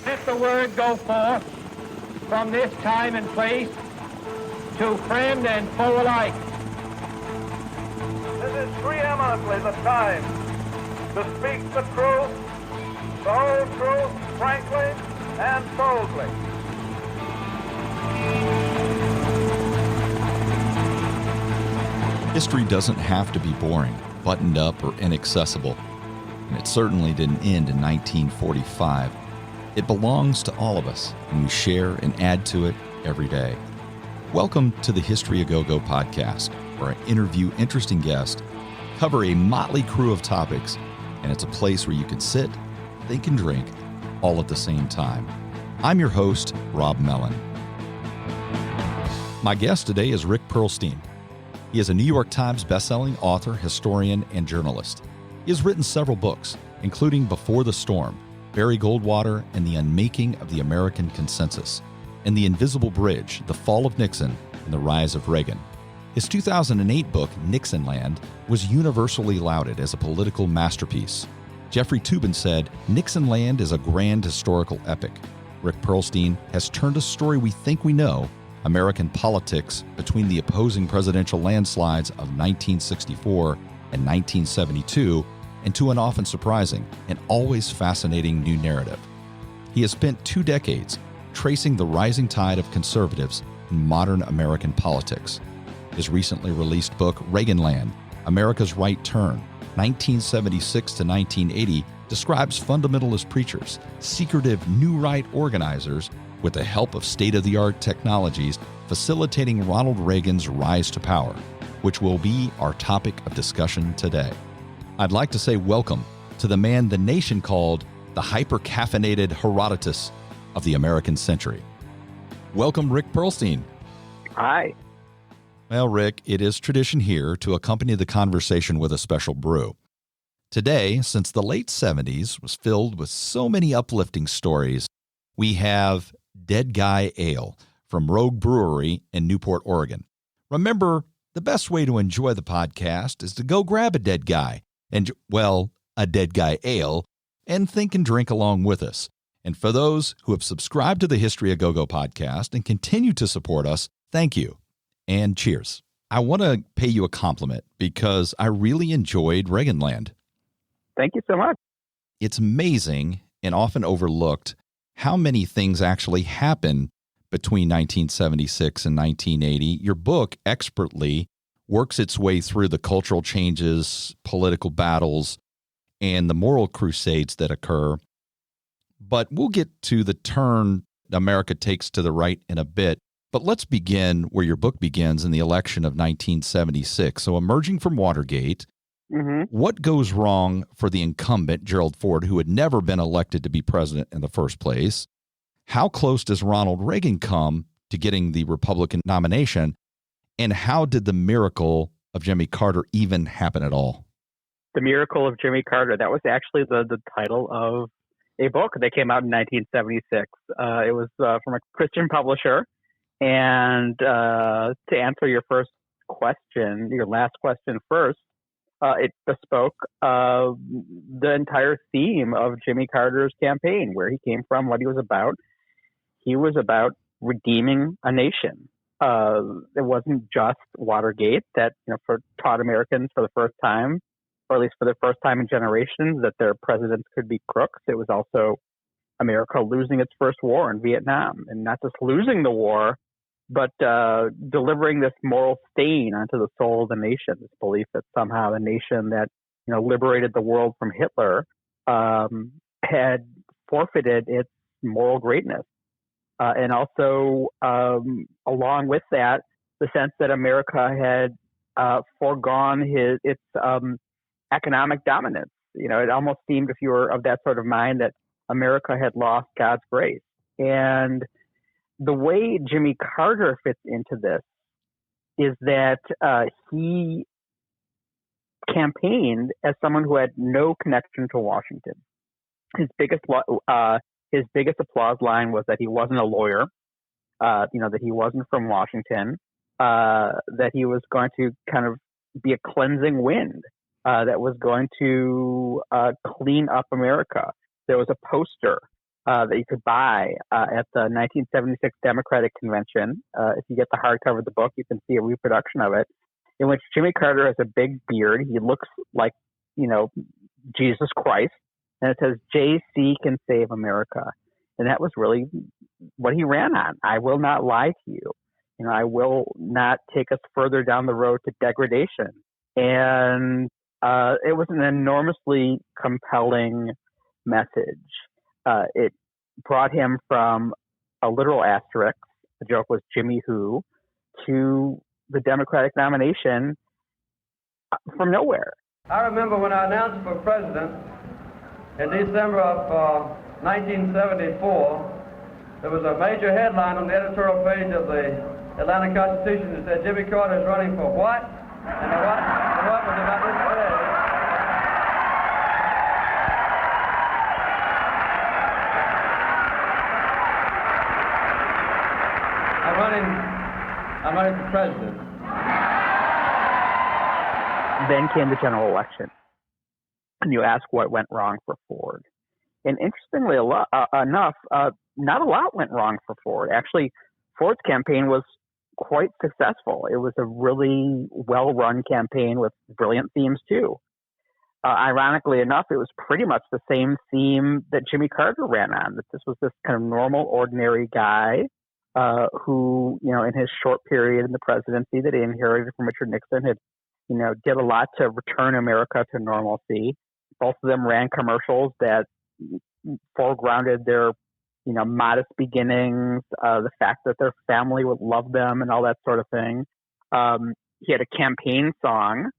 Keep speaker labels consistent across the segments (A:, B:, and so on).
A: Let the word go forth from this time and place to friend and foe alike.
B: This is preeminently the time to speak the truth, the whole truth, frankly and boldly.
C: History doesn't have to be boring, buttoned up, or inaccessible. And it certainly didn't end in 1945. It belongs to all of us, and we share and add to it every day. Welcome to the History A Go-Go podcast, where I interview interesting guests, cover a motley crew of topics, and it's a place where you can sit, think, and drink all at the same time. I'm your host, Rob Mellon. My guest today is Rick Perlstein. He is a New York Times bestselling author, historian, and journalist. He has written several books, including Before the Storm, Barry Goldwater, and the Unmaking of the American Consensus, and The Invisible Bridge, The Fall of Nixon, and the Rise of Reagan. His 2008 book, Nixonland, was universally lauded as a political masterpiece. Jeffrey Toobin said, Nixonland is a grand historical epic. Rick Perlstein has turned a story we think we know, American politics between the opposing presidential landslides of 1964 and 1972, into an often surprising and always fascinating new narrative. He has spent 2 decades tracing the rising tide of conservatives in modern American politics. His recently released book, Reaganland, America's Right Turn, 1976 to 1980, describes fundamentalist preachers, secretive New Right organizers, with the help of state-of-the-art technologies, facilitating Ronald Reagan's rise to power, which will be our topic of discussion today. I'd like to say welcome to the man the nation called the hyper-caffeinated Herodotus of the American century. Welcome, Rick Perlstein.
D: Hi.
C: Well, Rick, it is tradition here to accompany the conversation with a special brew. Today, since the late 70s was filled with so many uplifting stories, we have Dead Guy Ale from Rogue Brewery in Newport, Oregon. Remember, the best way to enjoy the podcast is to go grab a dead guy, and, well, a Dead Guy Ale, and think and drink along with us. And for those who have subscribed to the History A Go-Go podcast and continue to support us, thank you. And cheers. I want to pay you a compliment because I really enjoyed Reaganland.
D: Thank you so much.
C: It's amazing and often overlooked how many things actually happen between 1976 and 1980. Your book expertly works its way through the cultural changes, political battles, and the moral crusades that occur. But we'll get to the turn America takes to the right in a bit. But let's begin where your book begins in the election of 1976. So emerging from Watergate, what goes wrong for the incumbent, Gerald Ford, who had never been elected to be president in the first place? How close does Ronald Reagan come to getting the Republican nomination? And how did the miracle of Jimmy Carter even happen at all?
D: The Miracle of Jimmy Carter, that was actually the title of a book that came out in 1976. It was from a Christian publisher. And to answer your first question, your last question first, it bespoke the entire theme of Jimmy Carter's campaign, where he came from, what he was about. He was about redeeming a nation. It wasn't just Watergate that taught Americans for the first time, or at least for the first time in generations, that their presidents could be crooks. It was also America losing its first war in Vietnam, and not just losing the war, but delivering this moral stain onto the soul of the nation, this belief that somehow the nation that liberated the world from Hitler had forfeited its moral greatness. And also, along with that, the sense that America had foregone its economic dominance. It almost seemed, if you were of that sort of mind, that America had lost God's grace. And the way Jimmy Carter fits into this is that he campaigned as someone who had no connection to Washington. His biggest applause line was that he wasn't a lawyer, that he wasn't from Washington, that he was going to kind of be a cleansing wind that was going to clean up America. There was a poster that you could buy at the 1976 Democratic Convention. If you get the hardcover of the book, you can see a reproduction of it, in which Jimmy Carter has a big beard. He looks like, Jesus Christ. And it says, JC can save America. And that was really what he ran on. I will not lie to you. I will not take us further down the road to degradation. And it was an enormously compelling message. It brought him from a literal asterisk, the joke was Jimmy Who, to the Democratic nomination from nowhere.
B: I remember when I announced for president in December of 1974, there was a major headline on the editorial page of the Atlanta Constitution that said Jimmy Carter is running for what? And the what was about this today. I'm running for president.
D: Then came the general election. And you ask what went wrong for Ford. And interestingly enough, not a lot went wrong for Ford. Actually, Ford's campaign was quite successful. It was a really well-run campaign with brilliant themes, too. Ironically enough, it was pretty much the same theme that Jimmy Carter ran on, that this was this kind of normal, ordinary guy who, in his short period in the presidency that he inherited from Richard Nixon, had, did a lot to return America to normalcy. Both of them ran commercials that foregrounded their, modest beginnings, the fact that their family would love them and all that sort of thing. He had a campaign song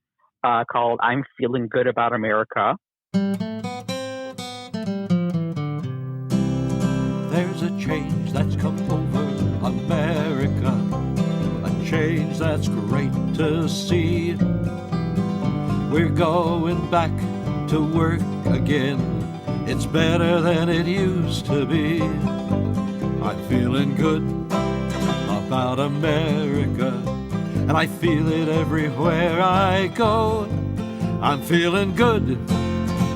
D: called I'm Feeling Good About America.
E: There's a change that's come over America, a change that's great to see. We're going back to work again. It's better than it used to be. I'm feeling good about America, and I feel it everywhere I go. I'm feeling good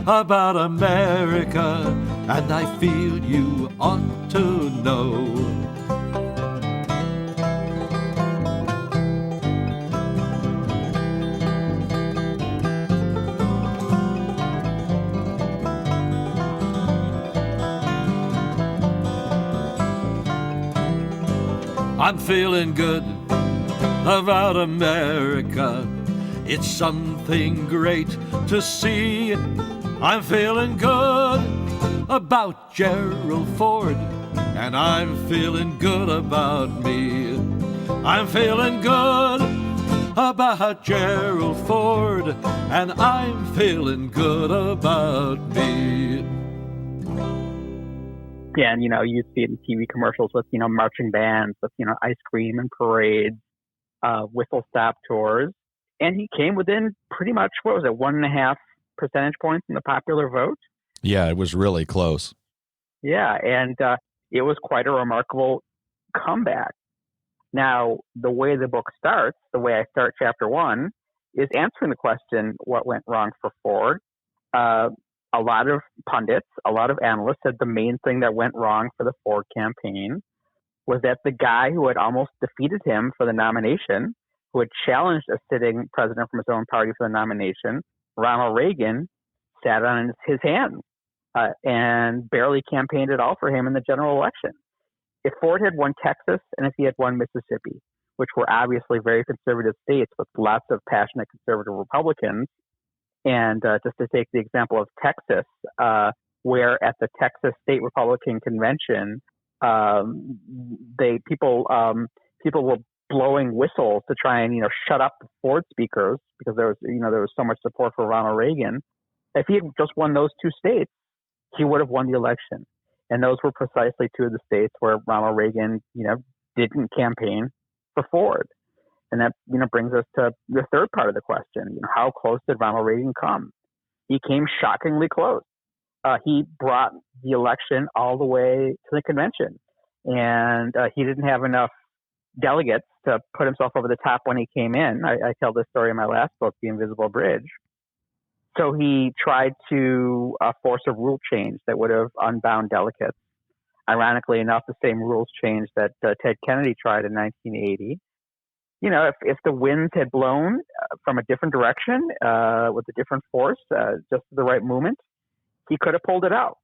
E: about America, and I feel you ought to know. I'm feeling good about America. It's something great to see. I'm feeling good about Gerald Ford, and I'm feeling good about me. I'm feeling good about Gerald Ford, and I'm feeling good about me.
D: Yeah, and you see it in TV commercials with marching bands, with ice cream and parades, whistle stop tours, and he came within pretty much 1.5 percentage points in the popular vote.
C: Yeah, it was really close.
D: Yeah, and it was quite a remarkable comeback. Now, the way the book starts, the way I start chapter 1, is answering the question, what went wrong for Ford? A lot of pundits, a lot of analysts said the main thing that went wrong for the Ford campaign was that the guy who had almost defeated him for the nomination, who had challenged a sitting president from his own party for the nomination, Ronald Reagan, sat on his hands and barely campaigned at all for him in the general election. If Ford had won Texas and if he had won Mississippi, which were obviously very conservative states with lots of passionate conservative Republicans, and just to take the example of Texas, where at the Texas State Republican Convention, people were blowing whistles to try and shut up the Ford speakers because there was so much support for Ronald Reagan. If he had just won those two states, he would have won the election, and those were precisely two of the states where Ronald Reagan didn't campaign for Ford. And that, brings us to the third part of the question. How close did Ronald Reagan come? He came shockingly close. He brought the election all the way to the convention. And he didn't have enough delegates to put himself over the top when he came in. I tell this story in my last book, The Invisible Bridge. So he tried to force a rule change that would have unbound delegates ironically enough, the same rules changed that Ted Kennedy tried in 1980. If the winds had blown from a different direction with a different force, just the right movement, he could have pulled it out.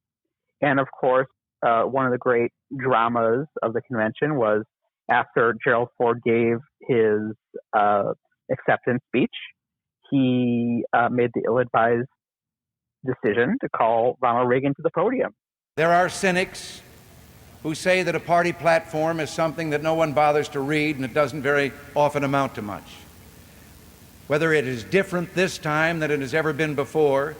D: And of course, one of the great dramas of the convention was after Gerald Ford gave his acceptance speech, he made the ill-advised decision to call Ronald Reagan to the podium.
F: There are cynics who say that a party platform is something that no one bothers to read and it doesn't very often amount to much. Whether it is different this time than it has ever been before,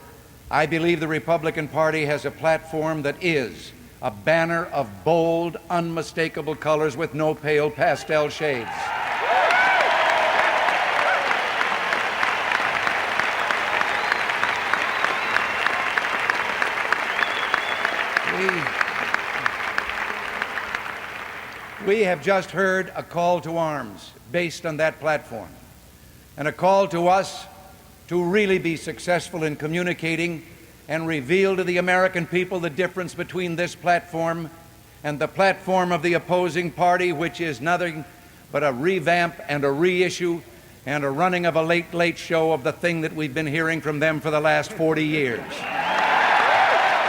F: I believe the Republican Party has a platform that is a banner of bold, unmistakable colors with no pale pastel shades. We have just heard a call to arms based on that platform, and a call to us to really be successful in communicating and reveal to the American people the difference between this platform and the platform of the opposing party, which is nothing but a revamp and a reissue and a running of a late show of the thing that we've been hearing from them for the last 40 years.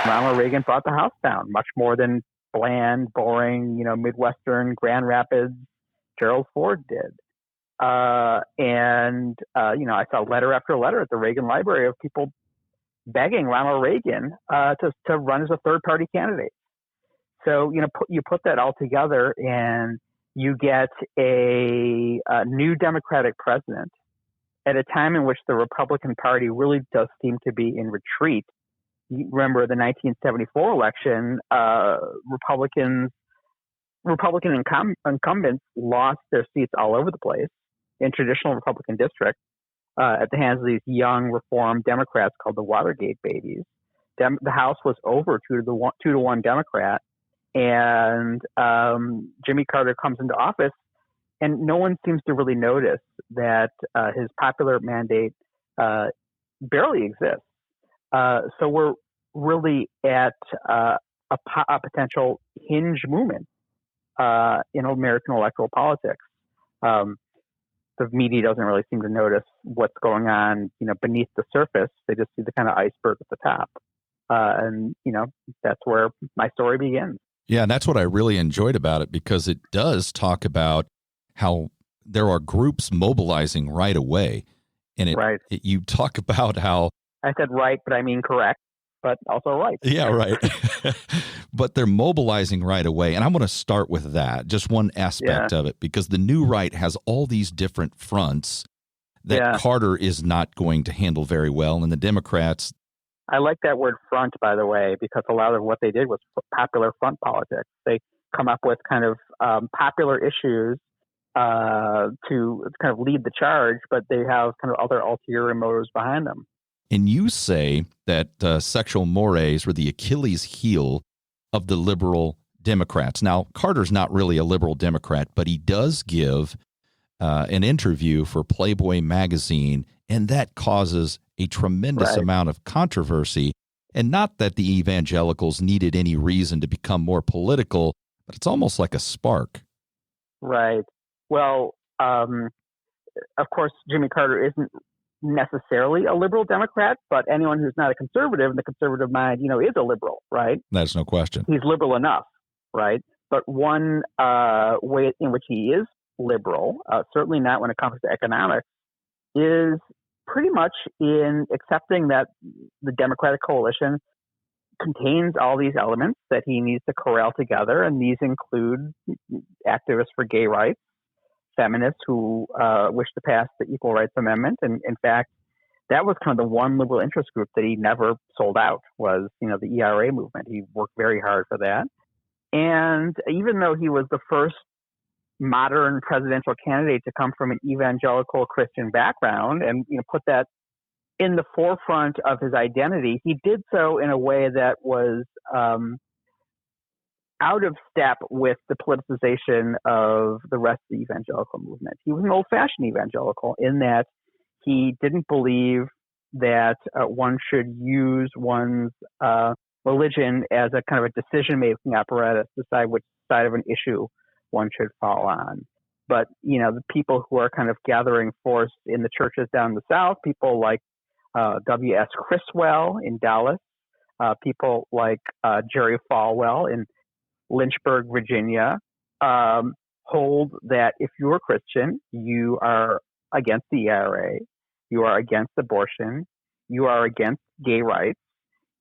D: Ronald Reagan brought the house down, much more than bland, boring, Midwestern Grand Rapids Gerald Ford did. I saw letter after letter at the Reagan Library of people begging Ronald Reagan to run as a third-party candidate. So, you put that all together and you get a new Democratic president at a time in which the Republican Party really does seem to be in retreat. You remember the 1974 election, Republican incumbents lost their seats all over the place in traditional Republican districts at the hands of these young reform Democrats called the Watergate babies. The House was over 2-1 Democrat, and Jimmy Carter comes into office, and no one seems to really notice that his popular mandate barely exists. So we're really at a potential hinge moment in American electoral politics. The media doesn't really seem to notice what's going on, beneath the surface. They just see the kind of iceberg at the top. And that's where my story begins.
C: Yeah, and that's what I really enjoyed about it, because it does talk about how there are groups mobilizing right away. And you talk about how...
D: I said right, but I mean correct, but also right.
C: Yeah, right. But they're mobilizing right away. And I'm going to start with that, just one aspect of it, because the new right has all these different fronts that Carter is not going to handle very well. And the Democrats...
D: I like that word front, by the way, because a lot of what they did was popular front politics. They come up with kind of popular issues to kind of lead the charge, but they have kind of other ulterior motives behind them.
C: And you say that sexual mores were the Achilles heel of the liberal Democrats. Now, Carter's not really a liberal Democrat, but he does give an interview for Playboy magazine, and that causes a tremendous amount of controversy. And not that the evangelicals needed any reason to become more political, but it's almost like a spark.
D: Right. Well, of course, Jimmy Carter isn't necessarily a liberal Democrat, but anyone who's not a conservative in the conservative mind, is a liberal, right?
C: That's no question.
D: He's liberal enough, right? But one way in which he is liberal, certainly not when it comes to economics, is pretty much in accepting that the Democratic coalition contains all these elements that he needs to corral together, and these include activists for gay rights, feminists who wish to pass the Equal Rights Amendment. And in fact, that was kind of the one liberal interest group that he never sold out was, the ERA movement. He worked very hard for that. And even though he was the first modern presidential candidate to come from an evangelical Christian background and put that in the forefront of his identity, he did so in a way that was out of step with the politicization of the rest of the evangelical movement. He was an old-fashioned evangelical in that he didn't believe that one should use one's religion as a kind of a decision-making apparatus to decide which side of an issue one should fall on. But, the people who are kind of gathering force in the churches down in the South, people like W.S. Criswell in Dallas, people like Jerry Falwell in Lynchburg, Virginia, hold that if you're a Christian, you are against the ERA, you are against abortion, you are against gay rights.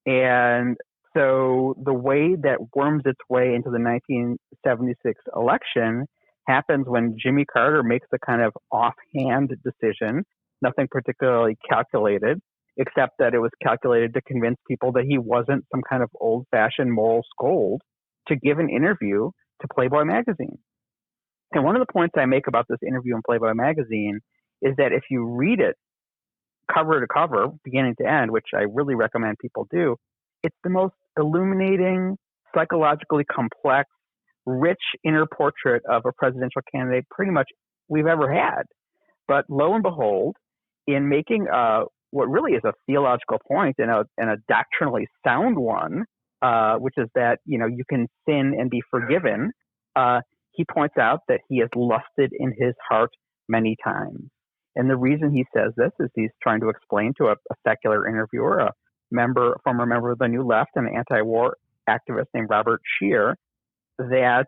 D: And so the way that worms its way into the 1976 election happens when Jimmy Carter makes a kind of offhand decision, nothing particularly calculated, except that it was calculated to convince people that he wasn't some kind of old-fashioned moral scold, to give an interview to Playboy magazine. And one of the points I make about this interview in Playboy magazine is that if you read it cover to cover, beginning to end, which I really recommend people do, it's the most illuminating, psychologically complex, rich inner portrait of a presidential candidate pretty much we've ever had. But lo and behold, in making what really is a theological point and a doctrinally sound one, which is that, you can sin and be forgiven, he points out that he has lusted in his heart many times. And the reason he says this is he's trying to explain to a secular interviewer, a former member of the New Left and an anti-war activist named Robert Scheer, that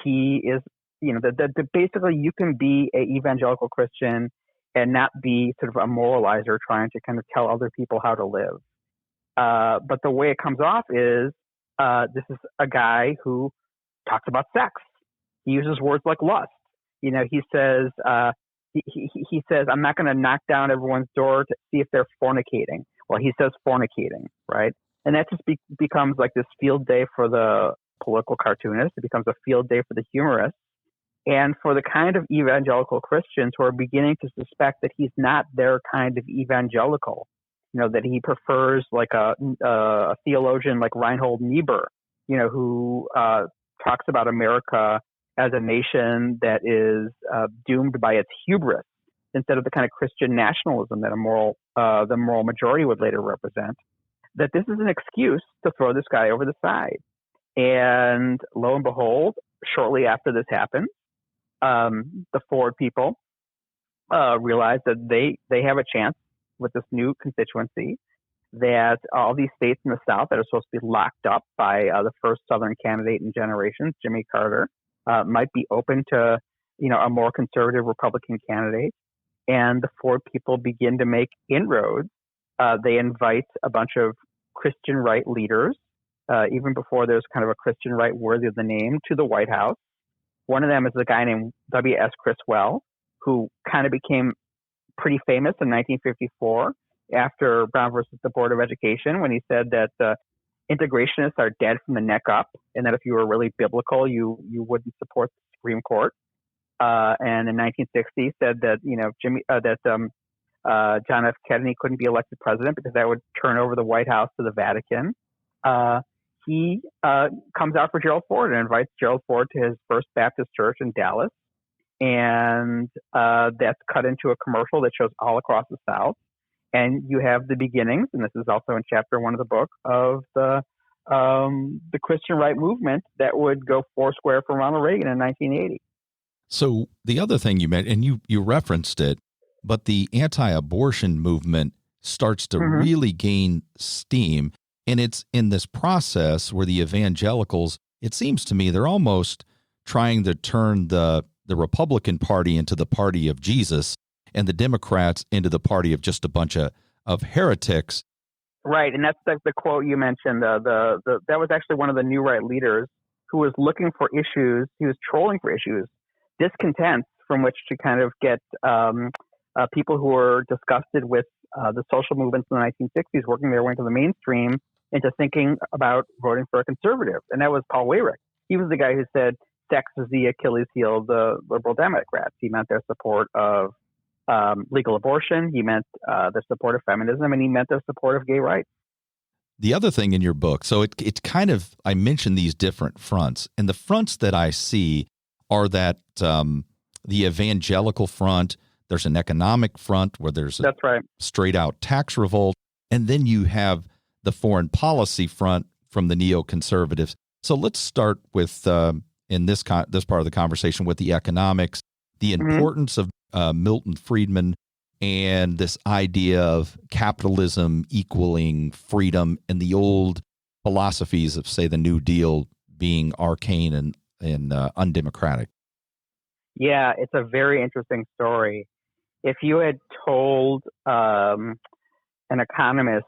D: he is, that basically you can be an evangelical Christian and not be sort of a moralizer trying to kind of tell other people how to live. But the way it comes off is this is a guy who talks about sex. He uses words like lust. He says, he says, I'm not going to knock down everyone's door to see if they're fornicating. Well, he says fornicating, right? And that just becomes like this field day for the political cartoonist. It becomes a field day for the humorist. And for the kind of evangelical Christians who are beginning to suspect that he's not their kind of evangelical, that he prefers like a theologian like Reinhold Niebuhr, who talks about America as a nation that is doomed by its hubris instead of the kind of Christian nationalism that the moral majority would later represent, that this is an excuse to throw this guy over the side. And lo and behold, shortly after this happens, the Ford people realize that they have a chance with this new constituency, that all these states in the South that are supposed to be locked up by the first Southern candidate in generations, Jimmy Carter, might be open to, a more conservative Republican candidate. And the Ford people begin to make inroads. They invite a bunch of Christian right leaders, even before there's kind of a Christian right worthy of the name, to the White House. One of them is a guy named W.S. Criswell, who kind of became pretty famous in 1954 after Brown versus the Board of Education, when he said that integrationists are dead from the neck up, and that if you were really biblical, you wouldn't support the Supreme Court. And in 1960, said that John F. Kennedy couldn't be elected president because that would turn over the White House to the Vatican. He comes out for Gerald Ford and invites Gerald Ford to his First Baptist Church in Dallas, and that's cut into a commercial that shows all across the South. And you have the beginnings, and this is also in chapter 1 of the book, of the Christian right movement that would go foursquare for Ronald Reagan in 1980.
C: So the other thing you mentioned, and you referenced it, but the anti-abortion movement starts to really gain steam. And it's in this process where the evangelicals, it seems to me, they're almost trying to turn the Republican Party into the party of Jesus and the Democrats into the party of just a bunch of heretics.
D: Right, and that's the quote you mentioned. That was actually one of the new right leaders who was looking for issues. He was trolling for issues, discontents from which to kind of get people who were disgusted with the social movements in the 1960s working their way into the mainstream into thinking about voting for a conservative. And that was Paul Weyrich. He was the guy who said sex is the Achilles heel of the liberal Democrats. He meant their support of legal abortion. He meant their support of feminism, and he meant their support of gay rights.
C: The other thing in your book, so it's kind of, I mentioned these different fronts, and the fronts that I see are that the evangelical front, there's an economic front where there's a straight out tax revolt, and then you have the foreign policy front from the neoconservatives. So let's start with, in this part of the conversation, with the economics, the importance of Milton Friedman and this idea of capitalism equaling freedom, and the old philosophies of, say, the New Deal being arcane and undemocratic.
D: Yeah, it's a very interesting story. If you had told an economist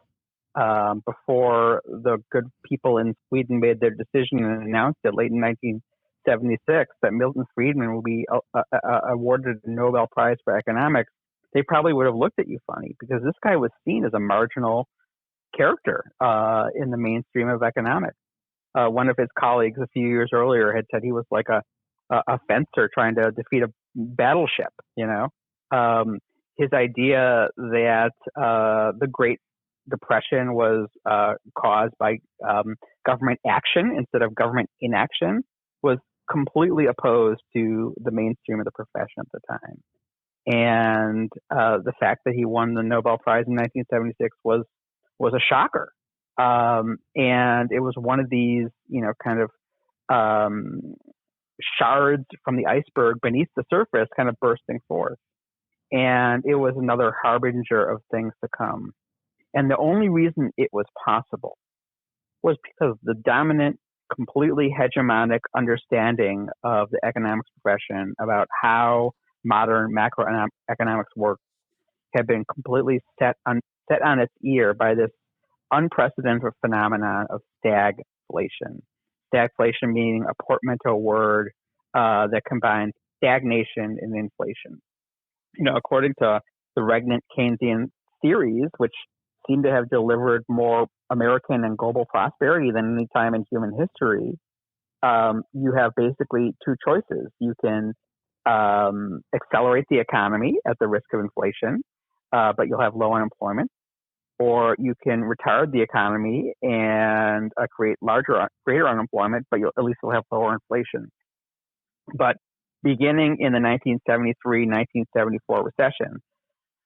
D: before the good people in Sweden made their decision and announced it late in 1976 that Milton Friedman will be awarded the Nobel Prize for Economics, they probably would have looked at you funny, because this guy was seen as a marginal character in the mainstream of economics. One of his colleagues a few years earlier had said he was like a fencer trying to defeat a battleship. His idea that the Great Depression was caused by government action instead of government inaction was completely opposed to the mainstream of the profession at the time. And the fact that he won the Nobel Prize in 1976 was a shocker. And it was one of these, kind of shards from the iceberg beneath the surface kind of bursting forth. And it was another harbinger of things to come. And the only reason it was possible was because the dominant, completely hegemonic understanding of the economics profession about how modern macroeconomics works had been completely set on its ear by this unprecedented phenomenon of stagflation. Stagflation meaning a portmanteau word that combines stagnation and inflation. According to the regnant Keynesian theories, which seem to have delivered more American and global prosperity than any time in human history, you have basically two choices. You can accelerate the economy at the risk of inflation, but you'll have low unemployment, or you can retard the economy and create greater unemployment, but at least you'll have lower inflation. But beginning in the 1973-1974 recession,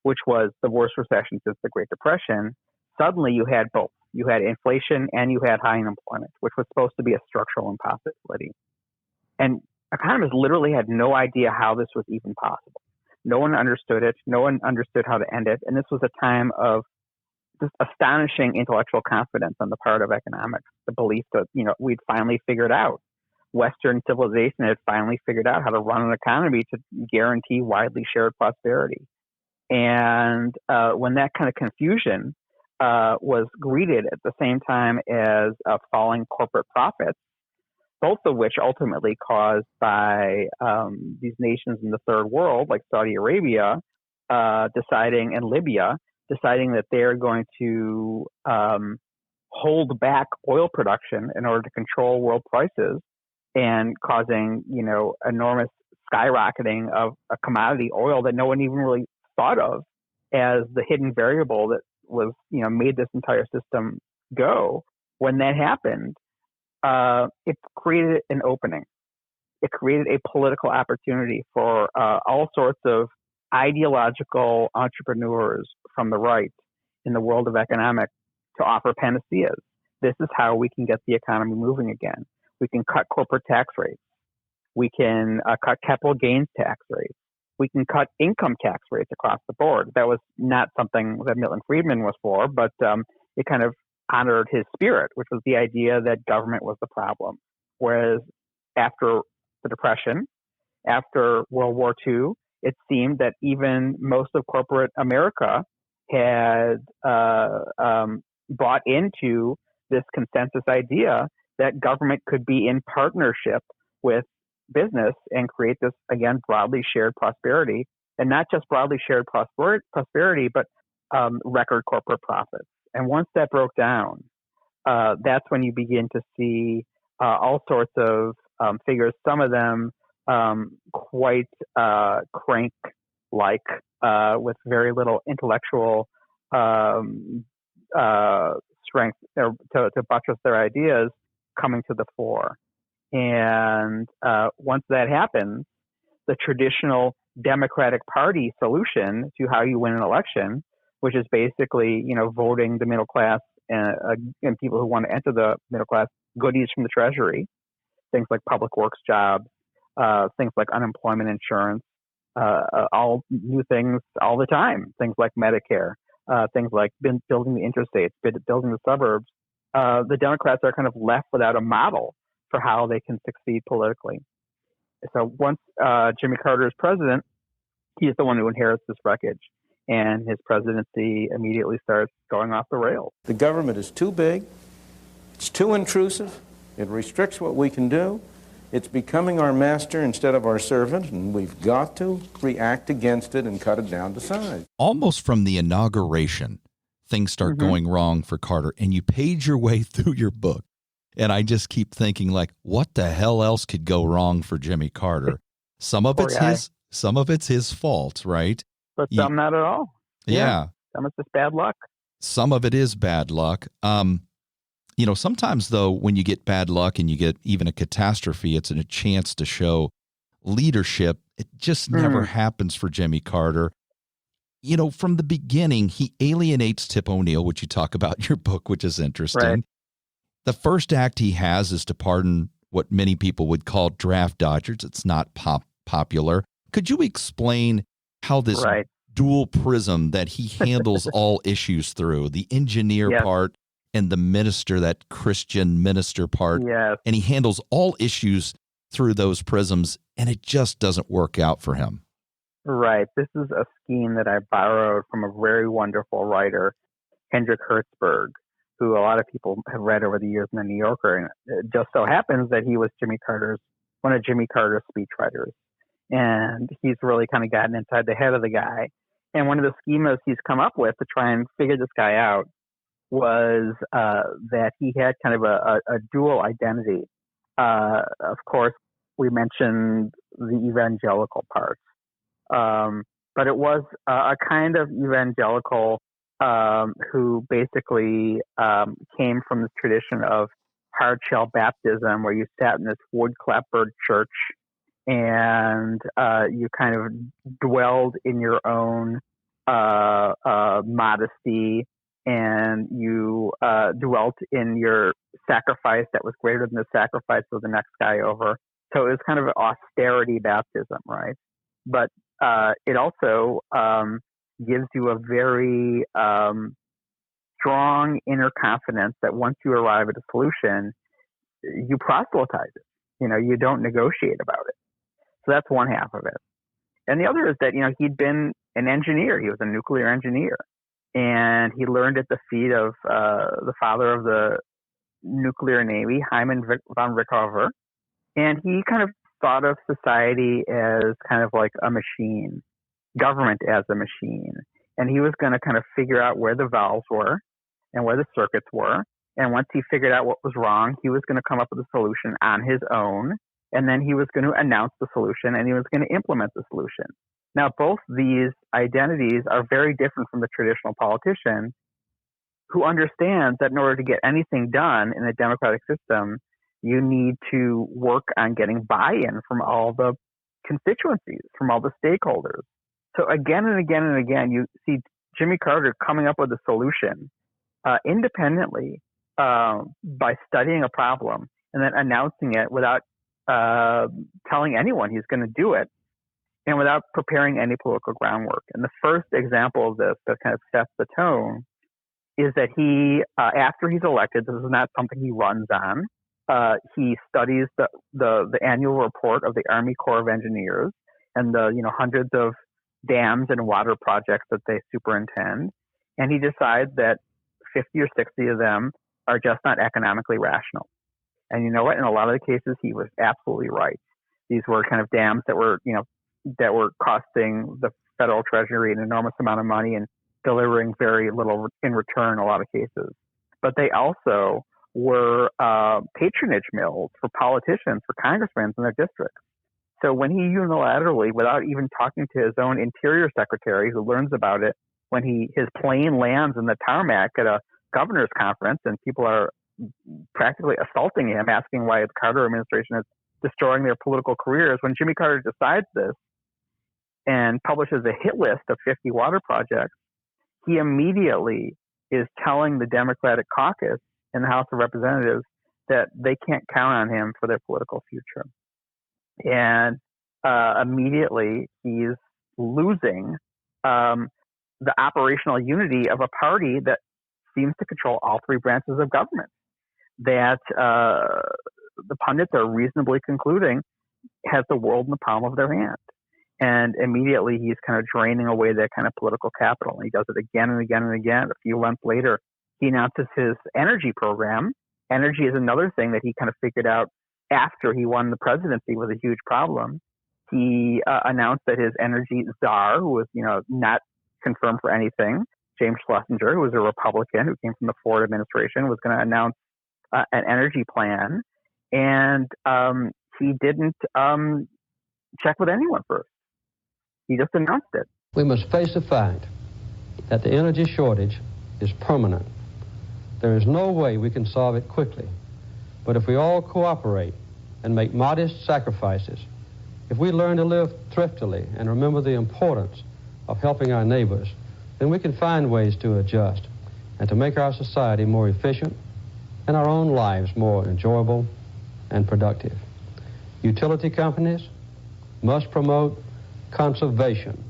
D: which was the worst recession since the Great Depression, suddenly you had both. You had inflation and you had high unemployment, which was supposed to be a structural impossibility. And economists literally had no idea how this was even possible. No one understood it. No one understood how to end it. And this was a time of just astonishing intellectual confidence on the part of economics, the belief that, we'd finally figured out. Western civilization had finally figured out how to run an economy to guarantee widely shared prosperity. And when that kind of confusion was greeted at the same time as falling corporate profits, both of which ultimately caused by these nations in the third world, like Saudi Arabia, and Libya, deciding that they're going to hold back oil production in order to control world prices, and causing, enormous skyrocketing of a commodity, oil, that no one even really thought of as the hidden variable that was, made this entire system go. When that happened, it created an opening. It created a political opportunity for all sorts of ideological entrepreneurs from the right in the world of economics to offer panaceas. This is how we can get the economy moving again. We can cut corporate tax rates. We can cut capital gains tax rates. We can cut income tax rates across the board. That was not something that Milton Friedman was for, but it kind of honored his spirit, which was the idea that government was the problem. Whereas after the Depression, after World War II, it seemed that even most of corporate America had bought into this consensus idea that government could be in partnership with business and create this, again, broadly shared prosperity, and not just broadly shared prosperity, but record corporate profits. And once that broke down, that's when you begin to see all sorts of figures, some of them quite crank-like, with very little intellectual strength to buttress their ideas, coming to the fore. And once that happens, the traditional Democratic Party solution to how you win an election, which is basically, voting the middle class and people who want to enter the middle class goodies from the Treasury, things like public works jobs, things like unemployment insurance, all new things all the time, things like Medicare, things like building the interstates, building the suburbs. The Democrats are kind of left without a model for how they can succeed politically. So once Jimmy Carter is president, he's the one who inherits this wreckage, and his presidency immediately starts going off the rails.
G: The government is too big, it's too intrusive, it restricts what we can do, it's becoming our master instead of our servant, and we've got to react against it and cut it down to size.
C: Almost from the inauguration, things start going wrong for Carter, and you page your way through your book. And I just keep thinking, like, what the hell else could go wrong for Jimmy Carter? Some of it's his fault, right?
D: But some not at all.
C: Yeah.
D: Some it's just bad luck.
C: Some of it is bad luck. Sometimes, though, when you get bad luck and you get even a catastrophe, it's a chance to show leadership. It just never happens for Jimmy Carter. From the beginning, he alienates Tip O'Neill, which you talk about in your book, which is interesting. Right. The first act he has is to pardon what many people would call draft dodgers. It's not popular. Could you explain how this dual prism that he handles all issues through, the engineer part and the minister, that Christian minister part, and he handles all issues through those prisms, and it just doesn't work out for him?
D: Right. This is a scheme that I borrowed from a very wonderful writer, Hendrik Hertzberg, who a lot of people have read over the years in the New Yorker. And it just so happens that he was one of Jimmy Carter's speechwriters. And he's really kind of gotten inside the head of the guy. And one of the schemas he's come up with to try and figure this guy out was that he had kind of a dual identity. Of course, we mentioned the evangelical part. But it was a kind of evangelical who basically came from the tradition of hard shell baptism, where you sat in this wood clapboard church and you kind of dwelled in your own modesty, and you dwelt in your sacrifice that was greater than the sacrifice of the next guy over. So it was kind of an austerity baptism, right? But it also gives you a very strong inner confidence that once you arrive at a solution, you proselytize it. You don't negotiate about it. So that's one half of it. And the other is that, he'd been an engineer. He was a nuclear engineer. And he learned at the feet of the father of the nuclear navy, Hyman von Rickover. And he kind of thought of society as kind of like a machine, government as a machine. And he was going to kind of figure out where the valves were and where the circuits were. And once he figured out what was wrong, he was going to come up with a solution on his own. And then he was going to announce the solution, and he was going to implement the solution. Now, both these identities are very different from the traditional politician, who understands that in order to get anything done in a democratic system, you need to work on getting buy-in from all the constituencies, from all the stakeholders. So again and again and again, you see Jimmy Carter coming up with a solution independently by studying a problem and then announcing it without telling anyone he's going to do it, and without preparing any political groundwork. And the first example of this that kind of sets the tone is that he, after he's elected, this is not something he runs on. He studies the annual report of the Army Corps of Engineers and the hundreds of dams and water projects that they superintend, and he decides that 50 or 60 of them are just not economically rational. And you know what? In a lot of the cases, he was absolutely right. These were kind of dams that were costing the federal treasury an enormous amount of money and delivering very little in return in a lot of cases. But they also were patronage mills for politicians, for congressmen in their districts. So when he unilaterally, without even talking to his own interior secretary, who learns about it when his plane lands in the tarmac at a governor's conference, and people are practically assaulting him, asking why the Carter administration is destroying their political careers. When Jimmy Carter decides this and publishes a hit list of 50 water projects, he immediately is telling the Democratic caucus in the House of Representatives that they can't count on him for their political future. And immediately he's losing the operational unity of a party that seems to control all three branches of government, that the pundits are reasonably concluding has the world in the palm of their hand. And immediately he's kind of draining away that kind of political capital. And he does it again and again and again. A few months later, he announces his energy program. Energy is another thing that he kind of figured out after he won the presidency was a huge problem. He announced that his energy czar, who was, not confirmed for anything, James Schlesinger, who was a Republican who came from the Ford administration, was going to announce an energy plan. And he didn't check with anyone first. He just announced it.
H: We must face the fact that the energy shortage is permanent. There is no way we can solve it quickly. But if we all cooperate and make modest sacrifices, if we learn to live thriftily and remember the importance of helping our neighbors, then we can find ways to adjust and to make our society more efficient and our own lives more enjoyable and productive. Utility companies must promote conservation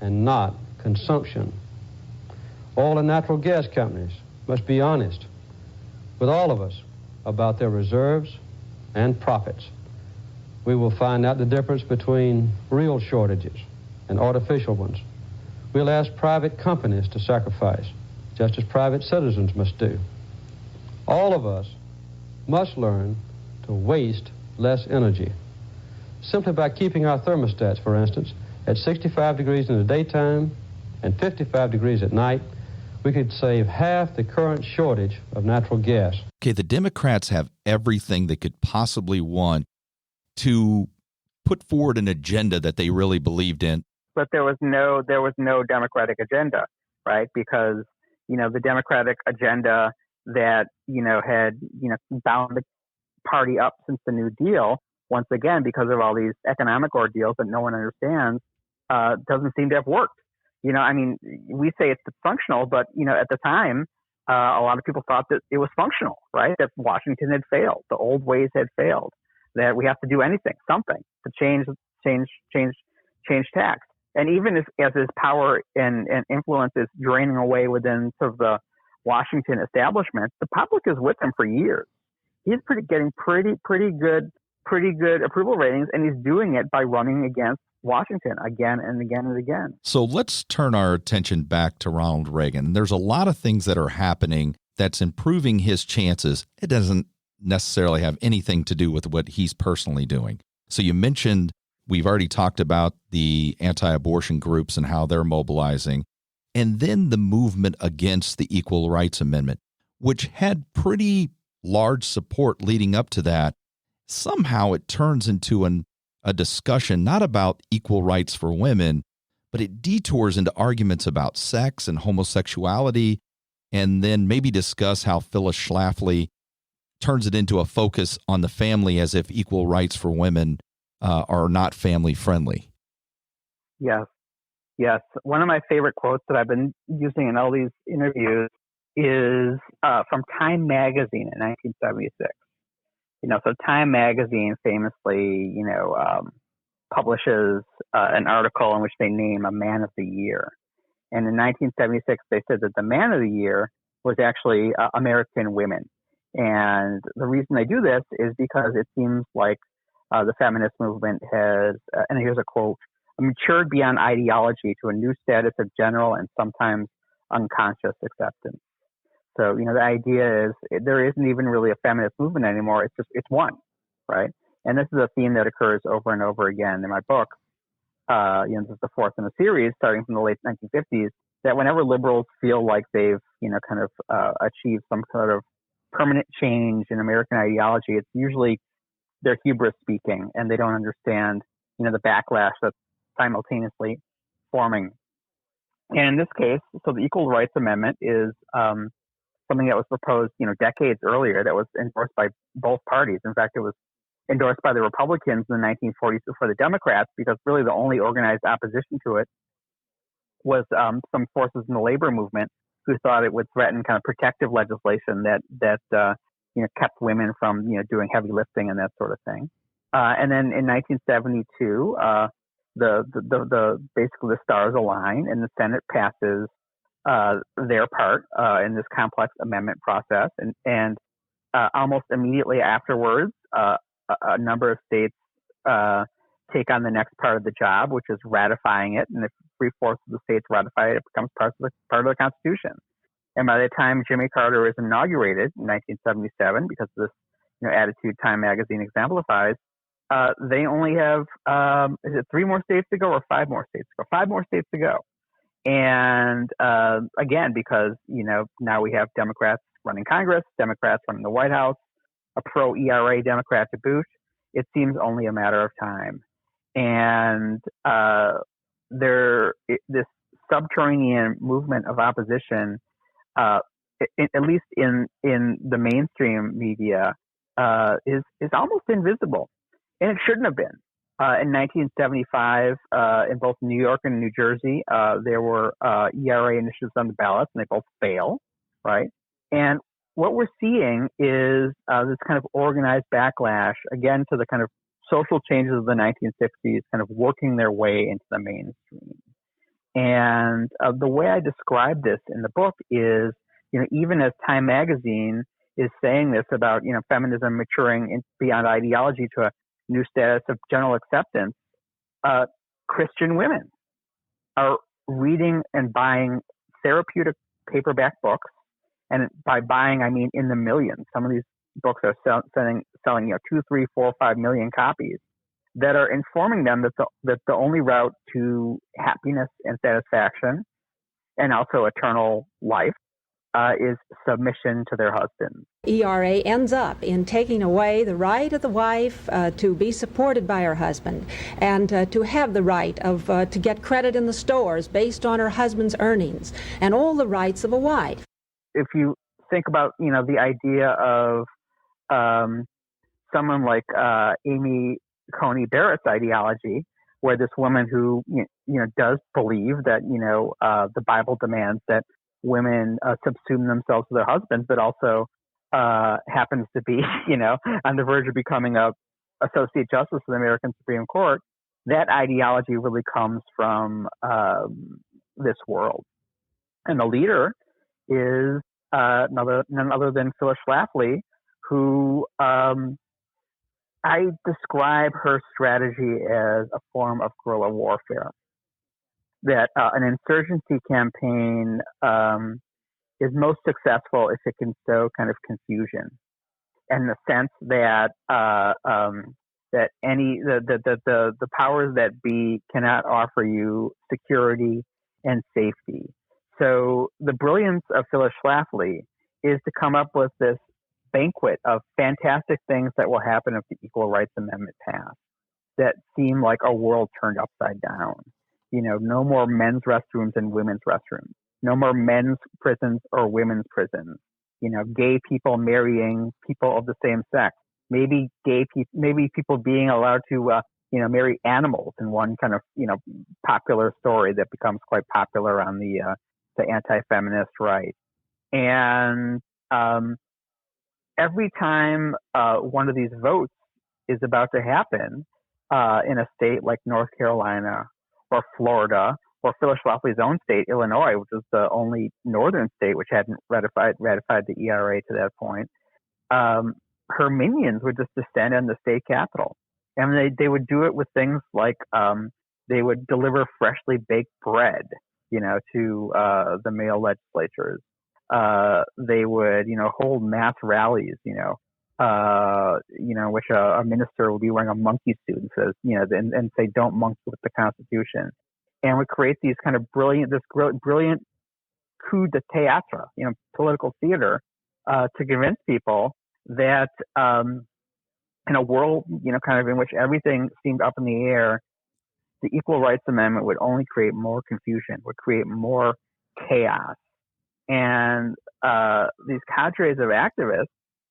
H: and not consumption. Oil and natural gas companies must be honest with all of us about their reserves and profits. We will find out the difference between real shortages and artificial ones. We'll ask private companies to sacrifice, just as private citizens must do. All of us must learn to waste less energy. Simply by keeping our thermostats, for instance, at 65 degrees in the daytime and 55 degrees at night, we could save half the current shortage of natural gas.
C: Okay, the Democrats have everything they could possibly want to put forward an agenda that they really believed in.
D: But there was no Democratic agenda, right? Because, the Democratic agenda that, had, bound the party up since the New Deal, once again, because of all these economic ordeals that no one understands, doesn't seem to have worked. We say it's dysfunctional, but, at the time, a lot of people thought that it was functional, right? That Washington had failed. The old ways had failed. That we have to do something to change tax. And even as his power and influence is draining away within sort of the Washington establishment, the public is with him for years. He's getting pretty good approval ratings, and he's doing it by running against Washington again and again and again.
C: So let's turn our attention back to Ronald Reagan. There's a lot of things that are happening that's improving his chances. It doesn't necessarily have anything to do with what he's personally doing. So you mentioned, we've already talked about the anti-abortion groups and how they're mobilizing, and then the movement against the Equal Rights Amendment, which had pretty large support leading up to that. Somehow it turns into a discussion not about equal rights for women, but it detours into arguments about sex and homosexuality, and then maybe discuss how Phyllis Schlafly turns it into a focus on the family as if equal rights for women are not family friendly.
D: Yes. One of my favorite quotes that I've been using in all these interviews is from Time magazine in 1976. So Time magazine famously, publishes an article in which they name a man of the year. And in 1976, they said that the man of the year was actually American women. And the reason they do this is because it seems like the feminist movement has, and here's a quote, matured beyond ideology to a new status of general and sometimes unconscious acceptance. So, the idea is there isn't even really a feminist movement anymore. It's one, right? And this is a theme that occurs over and over again in my book. This is the fourth in a series starting from the late 1950s, that whenever liberals feel like they've, achieved some sort of permanent change in American ideology, it's usually their hubris speaking, and they don't understand, the backlash that's simultaneously forming. And in this case, so the Equal Rights Amendment is something that was proposed, decades earlier, that was endorsed by both parties. In fact, it was endorsed by the Republicans in the 1940s for the Democrats, because really the only organized opposition to it was some forces in the labor movement who thought it would threaten kind of protective legislation that kept women from doing heavy lifting and that sort of thing. And then in 1972, basically the stars align and the Senate passes their part in this complex amendment process, and almost immediately afterwards, a number of states take on the next part of the job, which is ratifying it. And if 3/4 of the states ratify it, it becomes part of the Constitution. And by the time Jimmy Carter is inaugurated in 1977, because of this attitude Time magazine exemplifies, they only have is it 3 more states to go or 5 more states to go? 5 more states to go. And again, because now we have Democrats running Congress, Democrats running the White House, a pro-ERA Democrat to boot, it seems only a matter of time. And this subterranean movement of opposition, at least in the mainstream media, is almost invisible, and it shouldn't have been. In 1975, in both New York and New Jersey, there were ERA initiatives on the ballot, and they both fail, right? And what we're seeing is this kind of organized backlash, again, to the kind of social changes of the 1960s kind of working their way into the mainstream. And the way I describe this in the book is, even as Time magazine is saying this about, feminism maturing beyond ideology to a new status of general acceptance, Christian women are reading and buying therapeutic paperback books. And by buying, I mean in the millions. Some of these books are selling 2, 3, 4, 5 million copies that are informing them that the only route to happiness and satisfaction and also eternal life is submission to their husbands.
I: ERA ends up in taking away the right of the wife to be supported by her husband and to have the right of to get credit in the stores based on her husband's earnings and all the rights of a wife.
D: If you think about, the idea of someone like Amy Coney Barrett's ideology, where this woman who, does believe that, the Bible demands that women subsume themselves to their husbands, but also happens to be, on the verge of becoming a associate justice of the American Supreme Court, that ideology really comes from this world. And the leader is none other than Phyllis Schlafly, who I describe her strategy as a form of guerrilla warfare. That an insurgency campaign is most successful if it can sow kind of confusion, and the sense that that the powers that be cannot offer you security and safety. So the brilliance of Phyllis Schlafly is to come up with this banquet of fantastic things that will happen if the Equal Rights Amendment passed that seem like a world turned upside down. No more men's restrooms and women's restrooms. No more men's prisons or women's prisons. Gay people marrying people of the same sex. Maybe people being allowed to, marry animals in one kind of, popular story that becomes quite popular on the anti-feminist right. And every time one of these votes is about to happen in a state like North Carolina or Florida or Phyllis Schlafly's own state, Illinois, which was the only northern state which hadn't ratified the ERA to that point, her minions would just descend on the state capitol. And they would do it with things like they would deliver freshly baked bread, to the male legislatures. They would, hold mass rallies, which a minister would be wearing a monkey suit and says, and say, don't monkey with the Constitution, and would create these kind of brilliant coup de théâtre, political theater, to convince people that in a world, kind of in which everything seemed up in the air, the Equal Rights Amendment would only create more confusion, would create more chaos. And these cadres of activists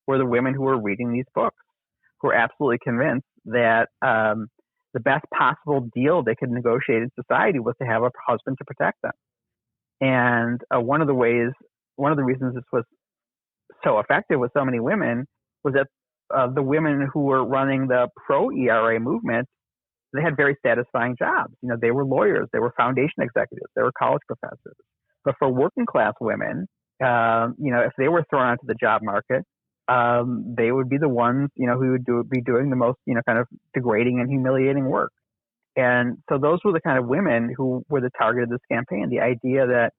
D: were the women who were reading these books, who were absolutely convinced that the best possible deal they could negotiate in society was to have a husband to protect them. And one of the reasons this was so effective with so many women was that the women who were running the pro-ERA movement, they had very satisfying jobs. They were lawyers, they were foundation executives, they were college professors. But for working class women, if they were thrown onto the job market, they would be the ones, who would be doing the most, kind of degrading and humiliating work. And so those were the kind of women who were the target of this campaign. The idea that,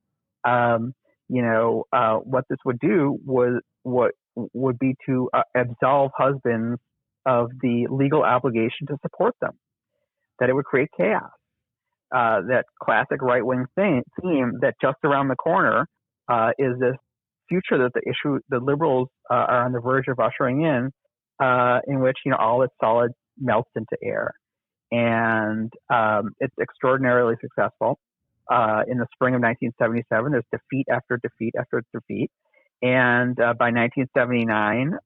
D: what this would do would be to absolve husbands of the legal obligation to support them, that it would create chaos. That classic right-wing theme that just around the corner is this future that the liberals are on the verge of ushering in which all that's solid melts into air. And it's extraordinarily successful. In the spring of 1977, there's defeat after defeat after defeat. And by 1979,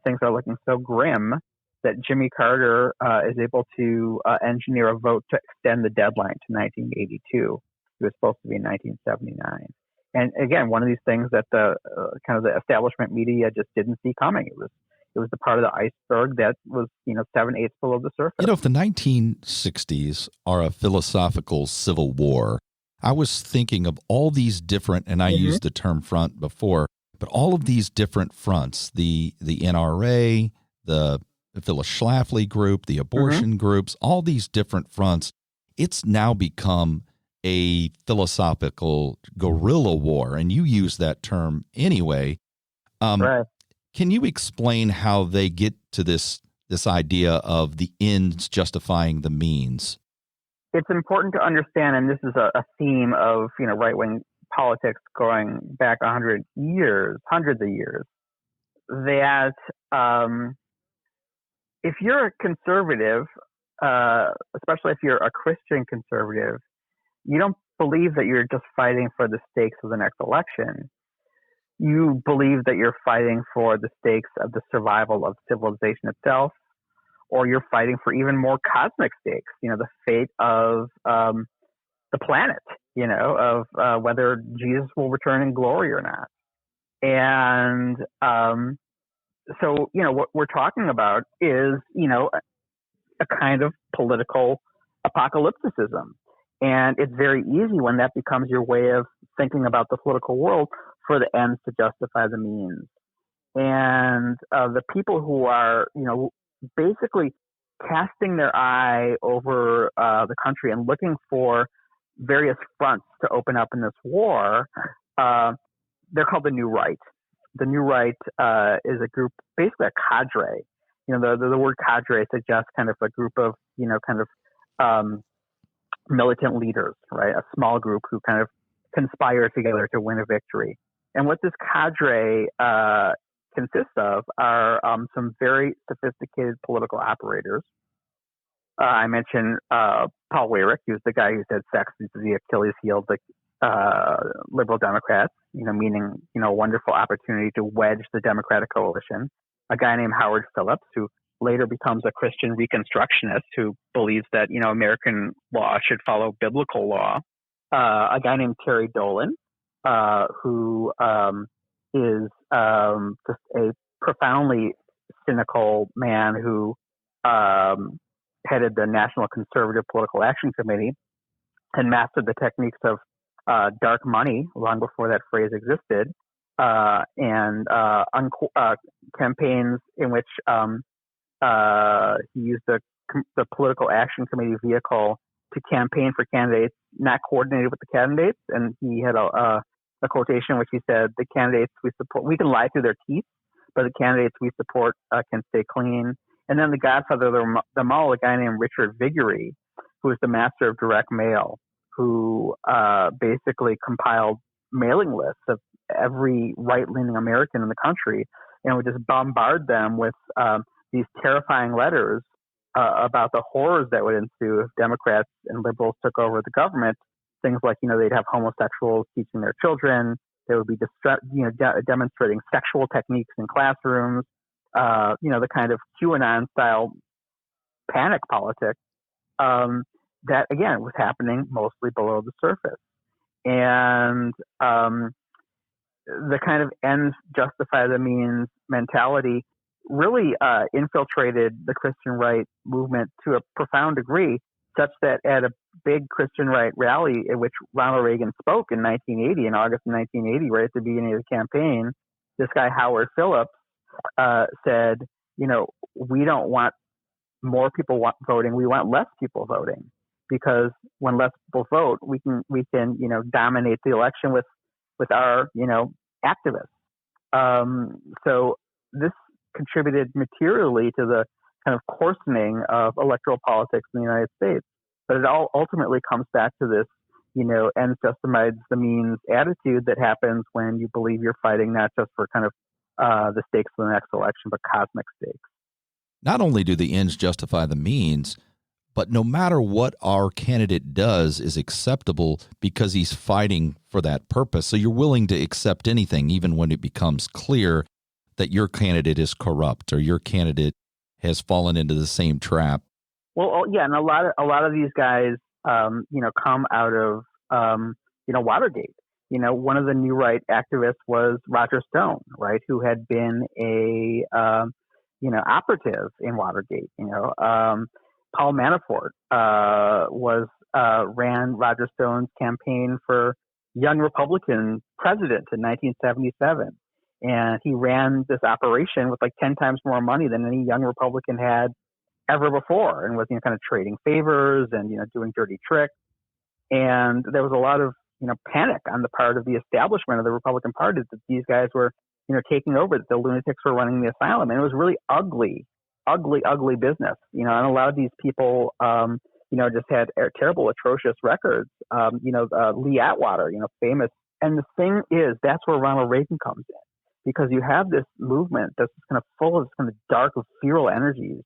D: things are looking so grim that Jimmy Carter is able to engineer a vote to extend the deadline to 1982. It was supposed to be in 1979. And again, one of these things that the kind of the establishment media just didn't see coming. It was the part of the iceberg that was, 7/8 below the surface.
C: If the 1960s are a philosophical civil war, I was thinking of all these different, and I used the term front before, but all of these different fronts, the NRA, the Phyllis Schlafly group, the abortion groups, all these different fronts, it's now become a philosophical guerrilla war, and you use that term anyway.
D: Right.
C: Can you explain how they get to this idea of the ends justifying the means?
D: It's important to understand, and this is a theme of right-wing politics going back hundreds of years, that if you're a conservative, especially if you're a Christian conservative, you don't believe that you're just fighting for the stakes of the next election. You believe that you're fighting for the stakes of the survival of civilization itself, or you're fighting for even more cosmic stakes, the fate of the planet, of whether Jesus will return in glory or not. And so, what we're talking about is, a kind of political apocalypticism. And it's very easy when that becomes your way of thinking about the political world for the ends to justify the means. And the people who are, basically casting their eye over the country and looking for various fronts to open up in this war, they're called the New Right. The New Right is a group, basically a cadre. The word cadre suggests kind of a group of, militant leaders, right? A small group who kind of conspire together to win a victory. And what this cadre consists of are some very sophisticated political operators. I mentioned Paul Weyrich, who's the guy who said sex is the Achilles heel of the liberal Democrats, meaning, a wonderful opportunity to wedge the Democratic coalition. A guy named Howard Phillips, who later becomes a Christian Reconstructionist who believes that, American law should follow biblical law. A guy named Terry Dolan, who is just a profoundly cynical man who headed the National Conservative Political Action Committee and mastered the techniques of dark money long before that phrase existed, and campaigns in which he used the Political Action Committee vehicle to campaign for candidates not coordinated with the candidates. And he had a quotation in which he said, "The candidates we support, we can lie through their teeth, but the candidates we support can stay clean." And then the godfather of them all, a guy named Richard Viguerie, who was the master of direct mail, who basically compiled mailing lists of every right-leaning American in the country and would just bombard them with these terrifying letters about the horrors that would ensue if Democrats and liberals took over the government. Things like, they'd have homosexuals teaching their children. They would be demonstrating sexual techniques in classrooms. The kind of QAnon-style panic politics that, again, was happening mostly below the surface. And the kind of ends justify the means mentality really infiltrated the Christian right movement to a profound degree, such that at a big Christian right rally in which Ronald Reagan spoke in 1980, in August of 1980, right at the beginning of the campaign, this guy Howard Phillips said, we don't want more people voting, we want less people voting, because when less people vote, we can dominate the election with our activists. So this contributed materially to the kind of coarsening of electoral politics in the United States. But it all ultimately comes back to this, ends justifies the means attitude that happens when you believe you're fighting not just for kind of the stakes of the next election, but cosmic stakes.
C: Not only do the ends justify the means, but no matter what our candidate does is acceptable because he's fighting for that purpose. So you're willing to accept anything, even when it becomes clear that your candidate is corrupt or your candidate has fallen into the same trap.
D: Well, yeah, and a lot of these guys, come out of, Watergate. One of the new right activists was Roger Stone, right, who had been a, operative in Watergate. Paul Manafort ran Roger Stone's campaign for young Republican president in 1977. And he ran this operation with like 10 times more money than any young Republican had ever before, and was kind of trading favors and doing dirty tricks. And there was a lot of panic on the part of the establishment of the Republican Party that these guys were taking over, that the lunatics were running the asylum, and it was really ugly business. And a lot of these people just had terrible, atrocious records. Lee Atwater, famous. And the thing is, that's where Ronald Reagan comes in, because you have this movement that's kind of full of this kind of dark, feral energies.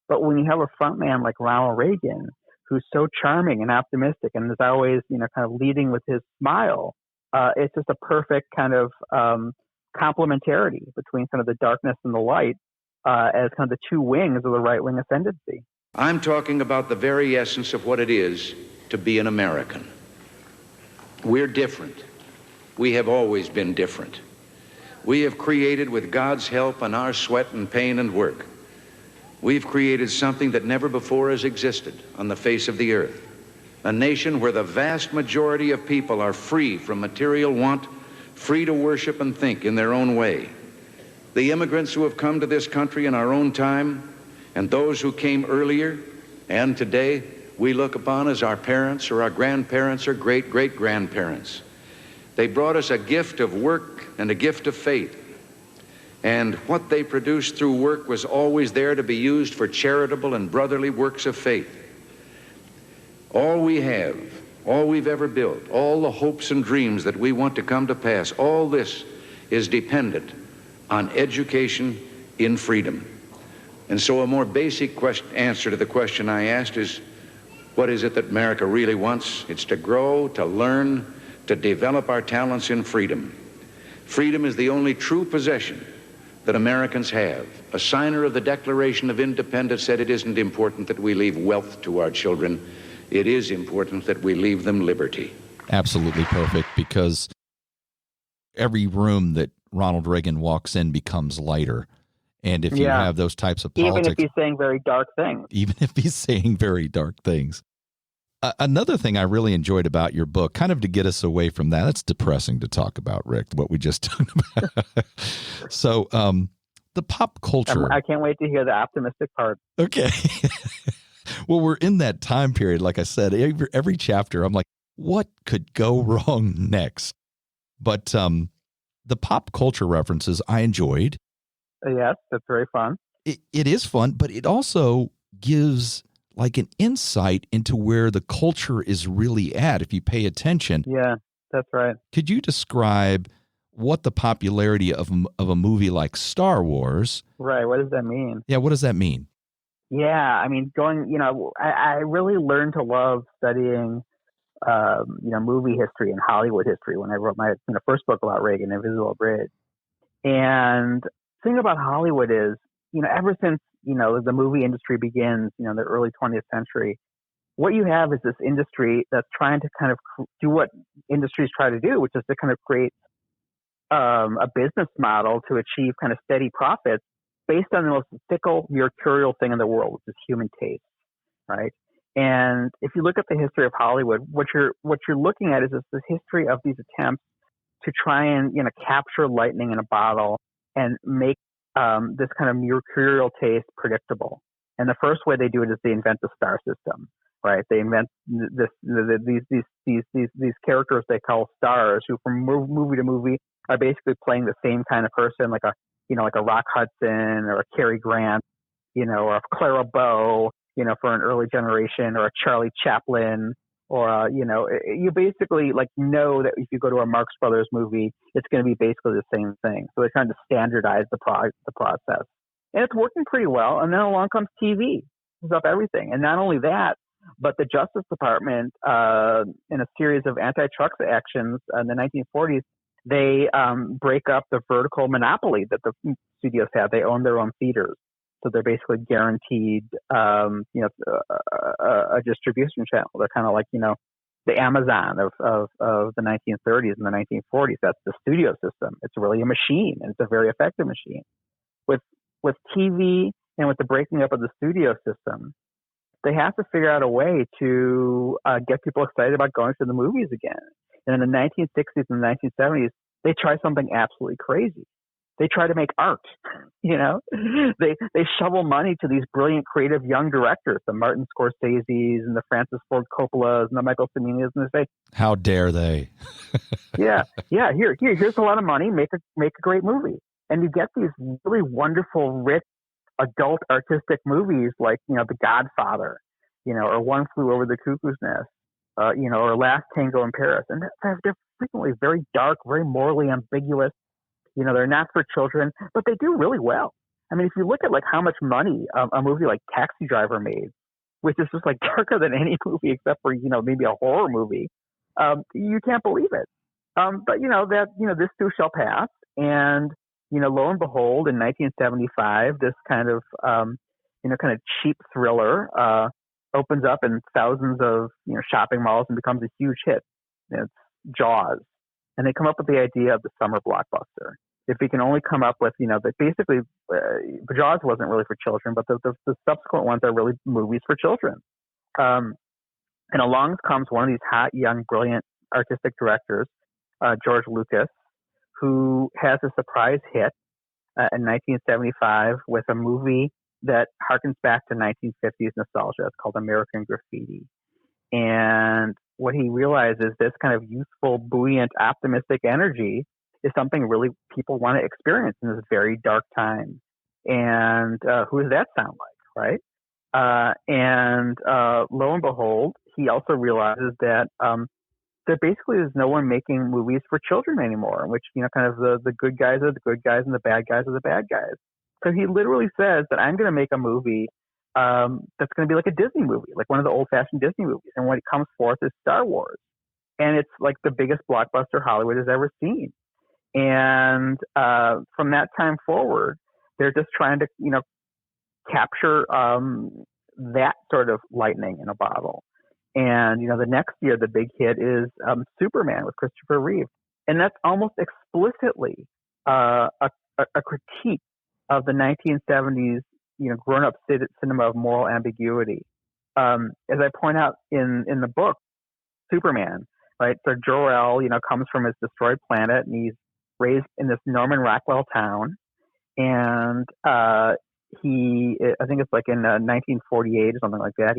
D: But when you have a front man like Ronald Reagan, who's so charming and optimistic and is always, kind of leading with his smile, it's just a perfect kind of complementarity between kind of the darkness and the light as kind of the two wings of the right-wing ascendancy.
F: I'm talking about the very essence of what it is to be an American. We're different. We have always been different. We have created, with God's help and our sweat and pain and work, we've created something that never before has existed on the face of the earth. A nation where the vast majority of people are free from material want, free to worship and think in their own way. The immigrants who have come to this country in our own time, and those who came earlier and today we look upon as our parents or our grandparents or great-great-grandparents. They brought us a gift of work and a gift of faith. And what they produced through work was always there to be used for charitable and brotherly works of faith. All we have, all we've ever built, all the hopes and dreams that we want to come to pass, all this is dependent on education in freedom. And so a more basic answer to the question I asked is, what is it that America really wants? It's to grow, to learn, to develop our talents in freedom. Freedom is the only true possession that Americans have. A signer of the Declaration of Independence said it isn't important that we leave wealth to our children. It is important that we leave them liberty.
C: Absolutely perfect, because every room that Ronald Reagan walks in becomes lighter. And if you have those types of politics...
D: Even if he's saying very dark things.
C: Even if he's saying very dark things. Another thing I really enjoyed about your book, kind of to get us away from that, it's depressing to talk about, Rick, what we just talked about. So the pop culture...
D: I can't wait to hear the optimistic part.
C: Okay. Well, we're in that time period, like I said. Every chapter, I'm like, what could go wrong next? But the pop culture references I enjoyed.
D: Yes, that's very fun.
C: It is fun, but it also gives like an insight into where the culture is really at if you pay attention.
D: Yeah, that's right.
C: Could you describe what the popularity of a movie like Star Wars...
D: Right, what does that mean?
C: Yeah, what does that mean?
D: Yeah, I mean, I really learned to love studying, movie history and Hollywood history when I wrote my first book about Reagan, Invisible Bridge. And the thing about Hollywood is, ever since, the movie industry begins, in the early 20th century, what you have is this industry that's trying to kind of do what industries try to do, which is to kind of create a business model to achieve kind of steady profits based on the most fickle, mercurial thing in the world, which is human taste, right? And if you look at the history of Hollywood, what you're looking at is this history of these attempts to try and capture lightning in a bottle and make this kind of mercurial taste predictable. And the first way they do it is they invent the star system, right? They invent these characters they call stars, who from movie to movie are basically playing the same kind of person, like a Rock Hudson or a Cary Grant, or a Clara Bow, for an early generation, or a Charlie Chaplin, or you basically know that if you go to a Marx Brothers movie, it's going to be basically the same thing. So they're trying to standardize the process, and it's working pretty well. And then along comes TV, it's up everything, and not only that, but the Justice Department, in a series of antitrust actions in the 1940s, they break up the vertical monopoly that the studios had. They own their own theaters, so they're basically guaranteed, a distribution channel. They're kind of like, the Amazon of the 1930s and the 1940s. That's the studio system. It's really a machine, and it's a very effective machine. With TV and with the breaking up of the studio system, they have to figure out a way to get people excited about going to the movies again. And in the 1960s and the 1970s, they try something absolutely crazy. They try to make art. They shovel money to these brilliant, creative young directors, the Martin Scorseses and the Francis Ford Coppolas and the Michael Ciminos, and they say,
C: "How dare they?"
D: Here's a lot of money. Make a great movie, and you get these really wonderful, rich, adult, artistic movies like The Godfather, or One Flew Over the Cuckoo's Nest. Or Last Tango in Paris. And they're frequently very dark, very morally ambiguous. They're not for children, but they do really well. I mean, if you look at how much money a movie like Taxi Driver made, which is just darker than any movie except for, maybe a horror movie, you can't believe it. But this too shall pass. And, lo and behold, in 1975, this kind of cheap thriller, opens up in thousands of shopping malls and becomes a huge hit. It's Jaws, and they come up with the idea of the summer blockbuster. If we can only come up with that basically Jaws wasn't really for children, but the subsequent ones are really movies for children. And along comes one of these hot, young, brilliant artistic directors, George Lucas, who has a surprise hit in 1975 with a movie that harkens back to 1950s nostalgia. It's called American Graffiti. And what he realized is this kind of youthful, buoyant, optimistic energy is something really people want to experience in this very dark time. And who does that sound like, right? And lo and behold, he also realizes that there basically is no one making movies for children anymore, in which, kind of the good guys are the good guys and the bad guys are the bad guys. So he literally says that I'm going to make a movie that's going to be like a Disney movie, like one of the old-fashioned Disney movies. And when it comes forth is Star Wars. And it's like the biggest blockbuster Hollywood has ever seen. And from that time forward, they're just trying to, capture that sort of lightning in a bottle. And, the next year, the big hit is Superman with Christopher Reeve. And that's almost explicitly a critique of the 1970s, grown-up cinema of moral ambiguity. As I point out in the book, Superman, right? So Jor-El, comes from his destroyed planet, and he's raised in this Norman Rockwell town. And I think it's like in 1948 or something like that,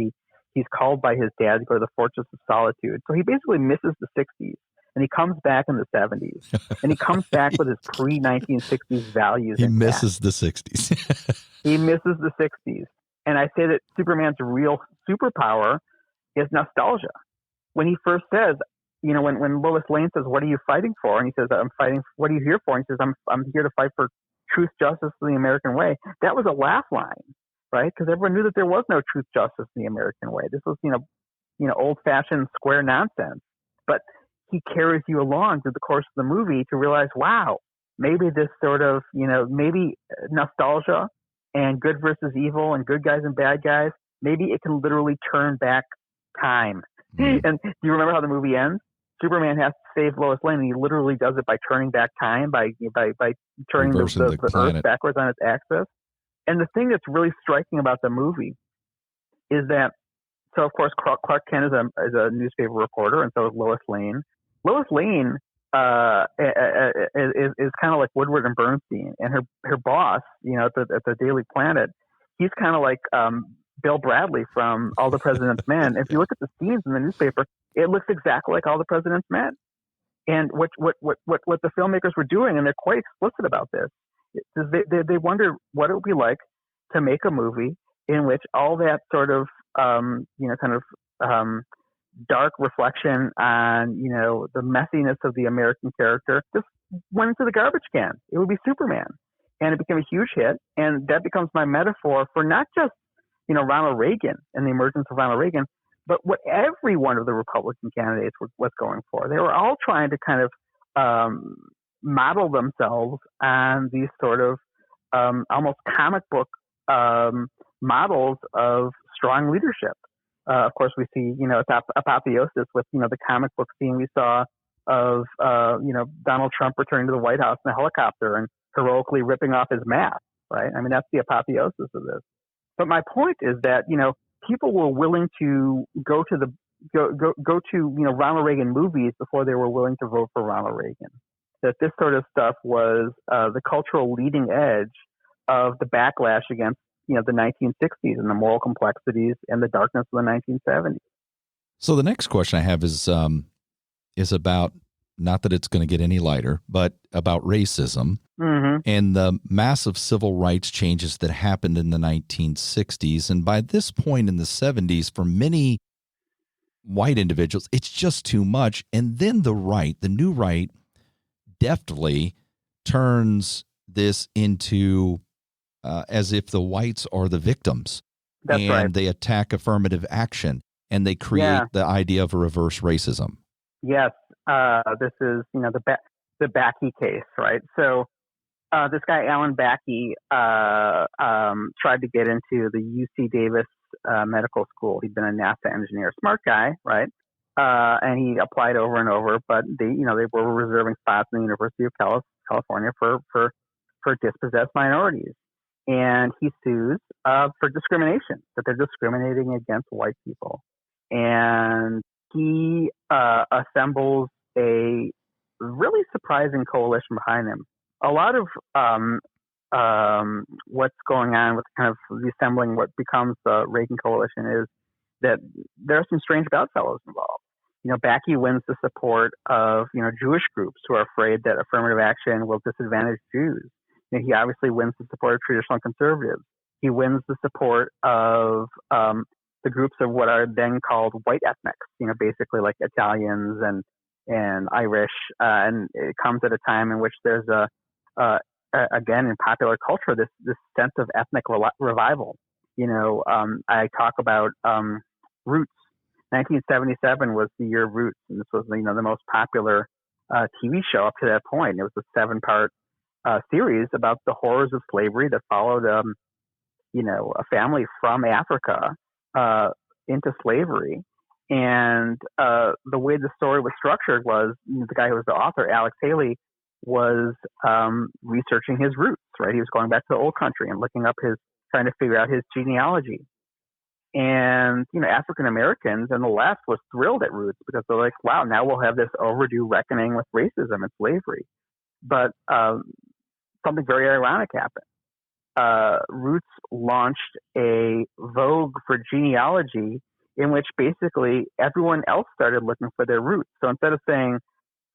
D: he's called by his dad to go to the Fortress of Solitude. So he basically misses the 60s. And he comes back in the 70s. And he comes back with his pre-1960s values.
C: He misses the 60s.
D: He misses the 60s. And I say that Superman's real superpower is nostalgia. When he first says, when Lois Lane says, "What are you fighting for?" And he says, "I'm fighting, what are you here for?" And he says, I'm here to fight for truth, justice, and the American way. That was a laugh line, right? Because everyone knew that there was no truth, justice, and the American way. This was, old-fashioned square nonsense. But he carries you along through the course of the movie to realize, wow, maybe this sort of, maybe nostalgia and good versus evil and good guys and bad guys, maybe it can literally turn back time. And do you remember how the movie ends? Superman has to save Lois Lane, and he literally does it by turning back time, by turning the Earth backwards on its axis. And the thing that's really striking about the movie is that, so of course Clark Kent is a newspaper reporter, and so is Lois Lane. Lois Lane is kind of like Woodward and Bernstein, and her boss, at the Daily Planet, he's kind of like Bill Bradley from All the President's Men. If you look at the scenes in the newspaper, it looks exactly like All the President's Men. And what the filmmakers were doing, and they're quite explicit about this, is they wondered what it would be like to make a movie in which all that sort of dark reflection on the messiness of the American character just went into the garbage can. It would be Superman, and it became a huge hit, and that becomes my metaphor for not just Ronald Reagan and the emergence of Ronald Reagan, but what every one of the Republican candidates was going for. They were all trying to kind of model themselves on these sort of almost comic book models of strong leadership. Of course, we see, it's apotheosis with, the comic book scene we saw of, Donald Trump returning to the White House in a helicopter and heroically ripping off his mask, right? I mean, that's the apotheosis of this. But my point is that, people were willing to go to Ronald Reagan movies before they were willing to vote for Ronald Reagan. That this sort of stuff was the cultural leading edge of the backlash against, the 1960s and the moral complexities and the darkness of the 1970s.
C: So the next question I have is about, not that it's going to get any lighter, but about racism and the massive civil rights changes that happened in the 1960s. And by this point in the 70s, for many white individuals, it's just too much. And then the new right, deftly turns this into as if the whites are the victims.
D: That's
C: and
D: right.
C: They attack affirmative action, and they create the idea of a reverse racism.
D: Yes. This is, the Bakke case, right? So this guy, Alan Bakke, tried to get into the UC Davis medical school. He'd been a NASA engineer, smart guy, right? And he applied over and over, but they were reserving spots in the University of California for dispossessed minorities. And he sues for discrimination, that they're discriminating against white people. And he assembles a really surprising coalition behind him. A lot of what's going on with kind of reassembling what becomes the Reagan Coalition is that there are some strange bedfellows involved. Bakke wins the support of, Jewish groups who are afraid that affirmative action will disadvantage Jews. He obviously wins the support of traditional conservatives. He wins the support of the groups of what are then called white ethnics, basically like Italians and Irish. And it comes at a time in which there's again, in popular culture, this sense of ethnic revival. I talk about Roots. 1977 was the year of Roots, and this was, the most popular TV show up to that point. It was a 7-part series about the horrors of slavery that followed, a family from Africa into slavery. And the way the story was structured was the guy who was the author, Alex Haley, was researching his roots, right? He was going back to the old country and trying to figure out his genealogy. And, African Americans and the left was thrilled at Roots because they're like, wow, now we'll have this overdue reckoning with racism and slavery. But something very ironic happened. Roots launched a vogue for genealogy in which basically everyone else started looking for their roots. So instead of saying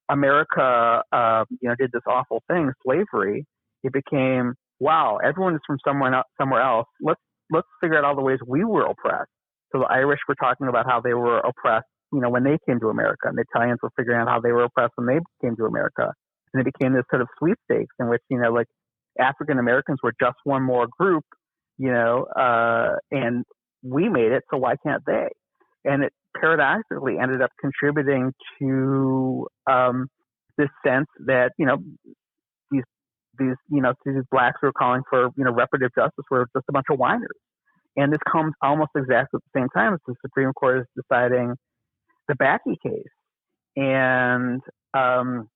D: America, did this awful thing, slavery, it became, wow, everyone is from somewhere else. Let's figure out all the ways we were oppressed. So the Irish were talking about how they were oppressed, when they came to America, and the Italians were figuring out how they were oppressed when they came to America. And it became this sort of sweepstakes in which, like African Americans were just one more group, and we made it, so why can't they? And it paradoxically ended up contributing to this sense that, these blacks who were calling for, reparative justice were just a bunch of whiners. And this comes almost exactly at the same time as the Supreme Court is deciding the Bakke case. And, a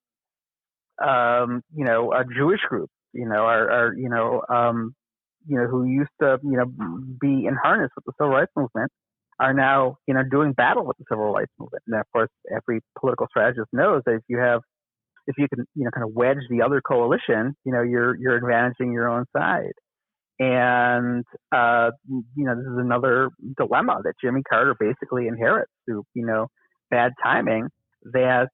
D: Jewish group, who used to, be in harness with the civil rights movement are now, doing battle with the civil rights movement. And of course, every political strategist knows that if you can, kind of wedge the other coalition, you're advantaging your own side. And, this is another dilemma that Jimmy Carter basically inherits through, bad timing, that,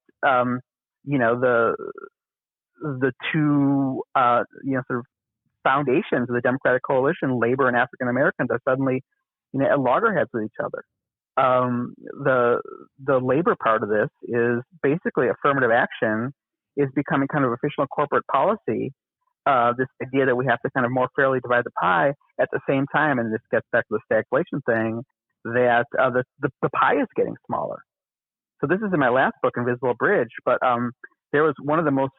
D: the two, sort of foundations of the Democratic coalition, labor and African Americans, are suddenly, at loggerheads with each other. The labor part of this is basically affirmative action is becoming kind of official corporate policy. This idea that we have to kind of more fairly divide the pie at the same time, and this gets back to the stagflation thing, that the pie is getting smaller. So this is in my last book, Invisible Bridge, but there was one of the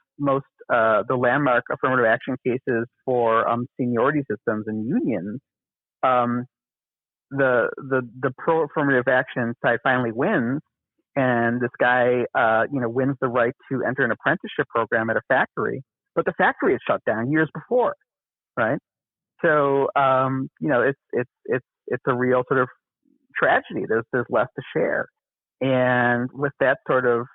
D: the landmark affirmative action cases for seniority systems and unions. The pro affirmative action side finally wins, and this guy wins the right to enter an apprenticeship program at a factory, but the factory is shut down years before, right? So it's a real sort of tragedy. There's less to share, and with that sort of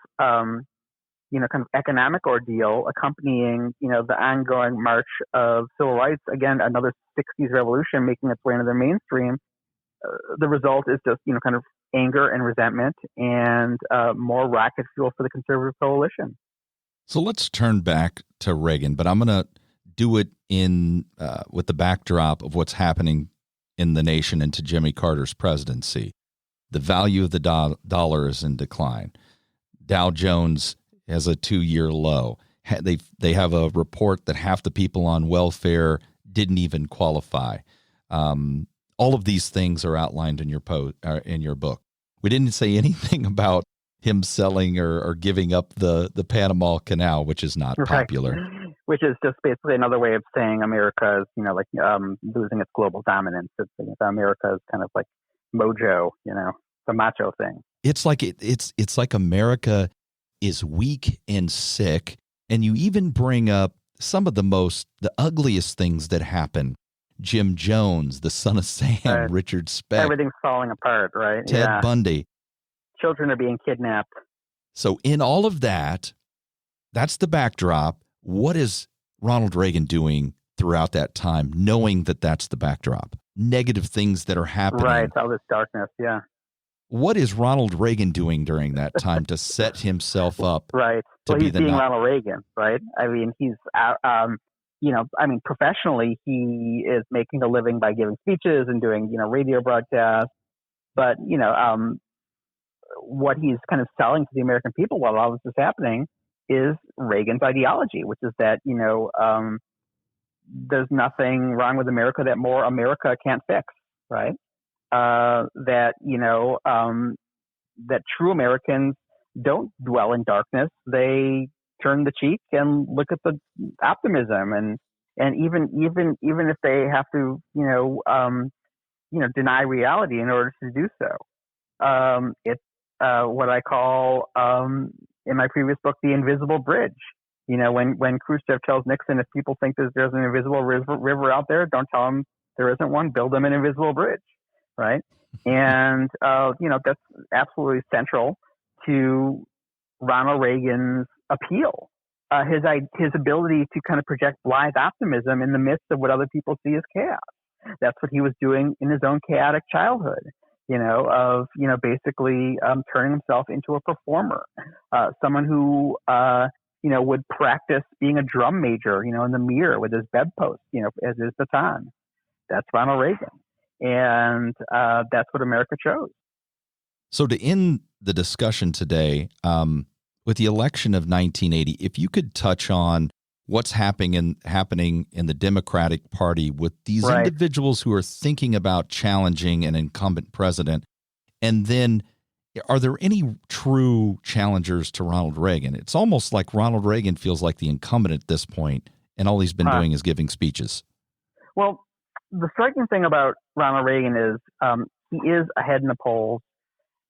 D: kind of economic ordeal accompanying, the ongoing march of civil rights, again, another 60s revolution making its way into the mainstream, the result is just, kind of anger and resentment and more rocket fuel for the conservative coalition.
C: So let's turn back to Reagan, but I'm going to do it in with the backdrop of what's happening in the nation into Jimmy Carter's presidency. The value of the dollar is in decline. Dow Jones has a 2-year low. They have a report that half the people on welfare didn't even qualify. All of these things are outlined in your book. We didn't say anything about him selling or giving up the Panama Canal, which is not popular.
D: Right. Which is just basically another way of saying America is, losing its global dominance. America is kind of like mojo, the macho thing.
C: It's like America is weak and sick, and you even bring up some of the ugliest things that happen. Jim Jones, the son of Sam, right. Richard Speck.
D: Everything's falling apart, right?
C: Ted Bundy.
D: Children are being kidnapped.
C: So in all of that, that's the backdrop. What is Ronald Reagan doing throughout that time, knowing that that's the backdrop? Negative things that are happening.
D: Right, all this darkness, yeah.
C: What is Ronald Reagan doing during that time to set himself up?
D: Right. Well, he's being Ronald Reagan, right? I mean, he's professionally, he is making a living by giving speeches and doing, radio broadcasts. But, what he's kind of selling to the American people while all this is happening is Reagan's ideology, which is that, there's nothing wrong with America that more America can't fix, right? That true Americans don't dwell in darkness. They turn the cheek and look at the optimism, and even if they have to, deny reality in order to do so. It's what I call in my previous book, the invisible bridge. When Khrushchev tells Nixon, if people think there's an invisible river out there, don't tell them there isn't one. Build them an invisible bridge, right? And that's absolutely central to Ronald Reagan's appeal. His ability to kind of project blithe optimism in the midst of what other people see as chaos. That's what he was doing in his own chaotic childhood, basically turning himself into a performer, someone who, would practice being a drum major, in the mirror with his bedpost, as his baton. That's Ronald Reagan. And that's what America chose.
C: So to end the discussion today, with the election of 1980, if you could touch on what's happening in the Democratic Party with these
D: right.
C: individuals who are thinking about challenging an incumbent president, and then are there any true challengers to Ronald Reagan? It's almost like Ronald Reagan feels like the incumbent at this point, and all he's been doing is giving speeches.
D: Well, the striking thing about Ronald Reagan is he is ahead in the polls,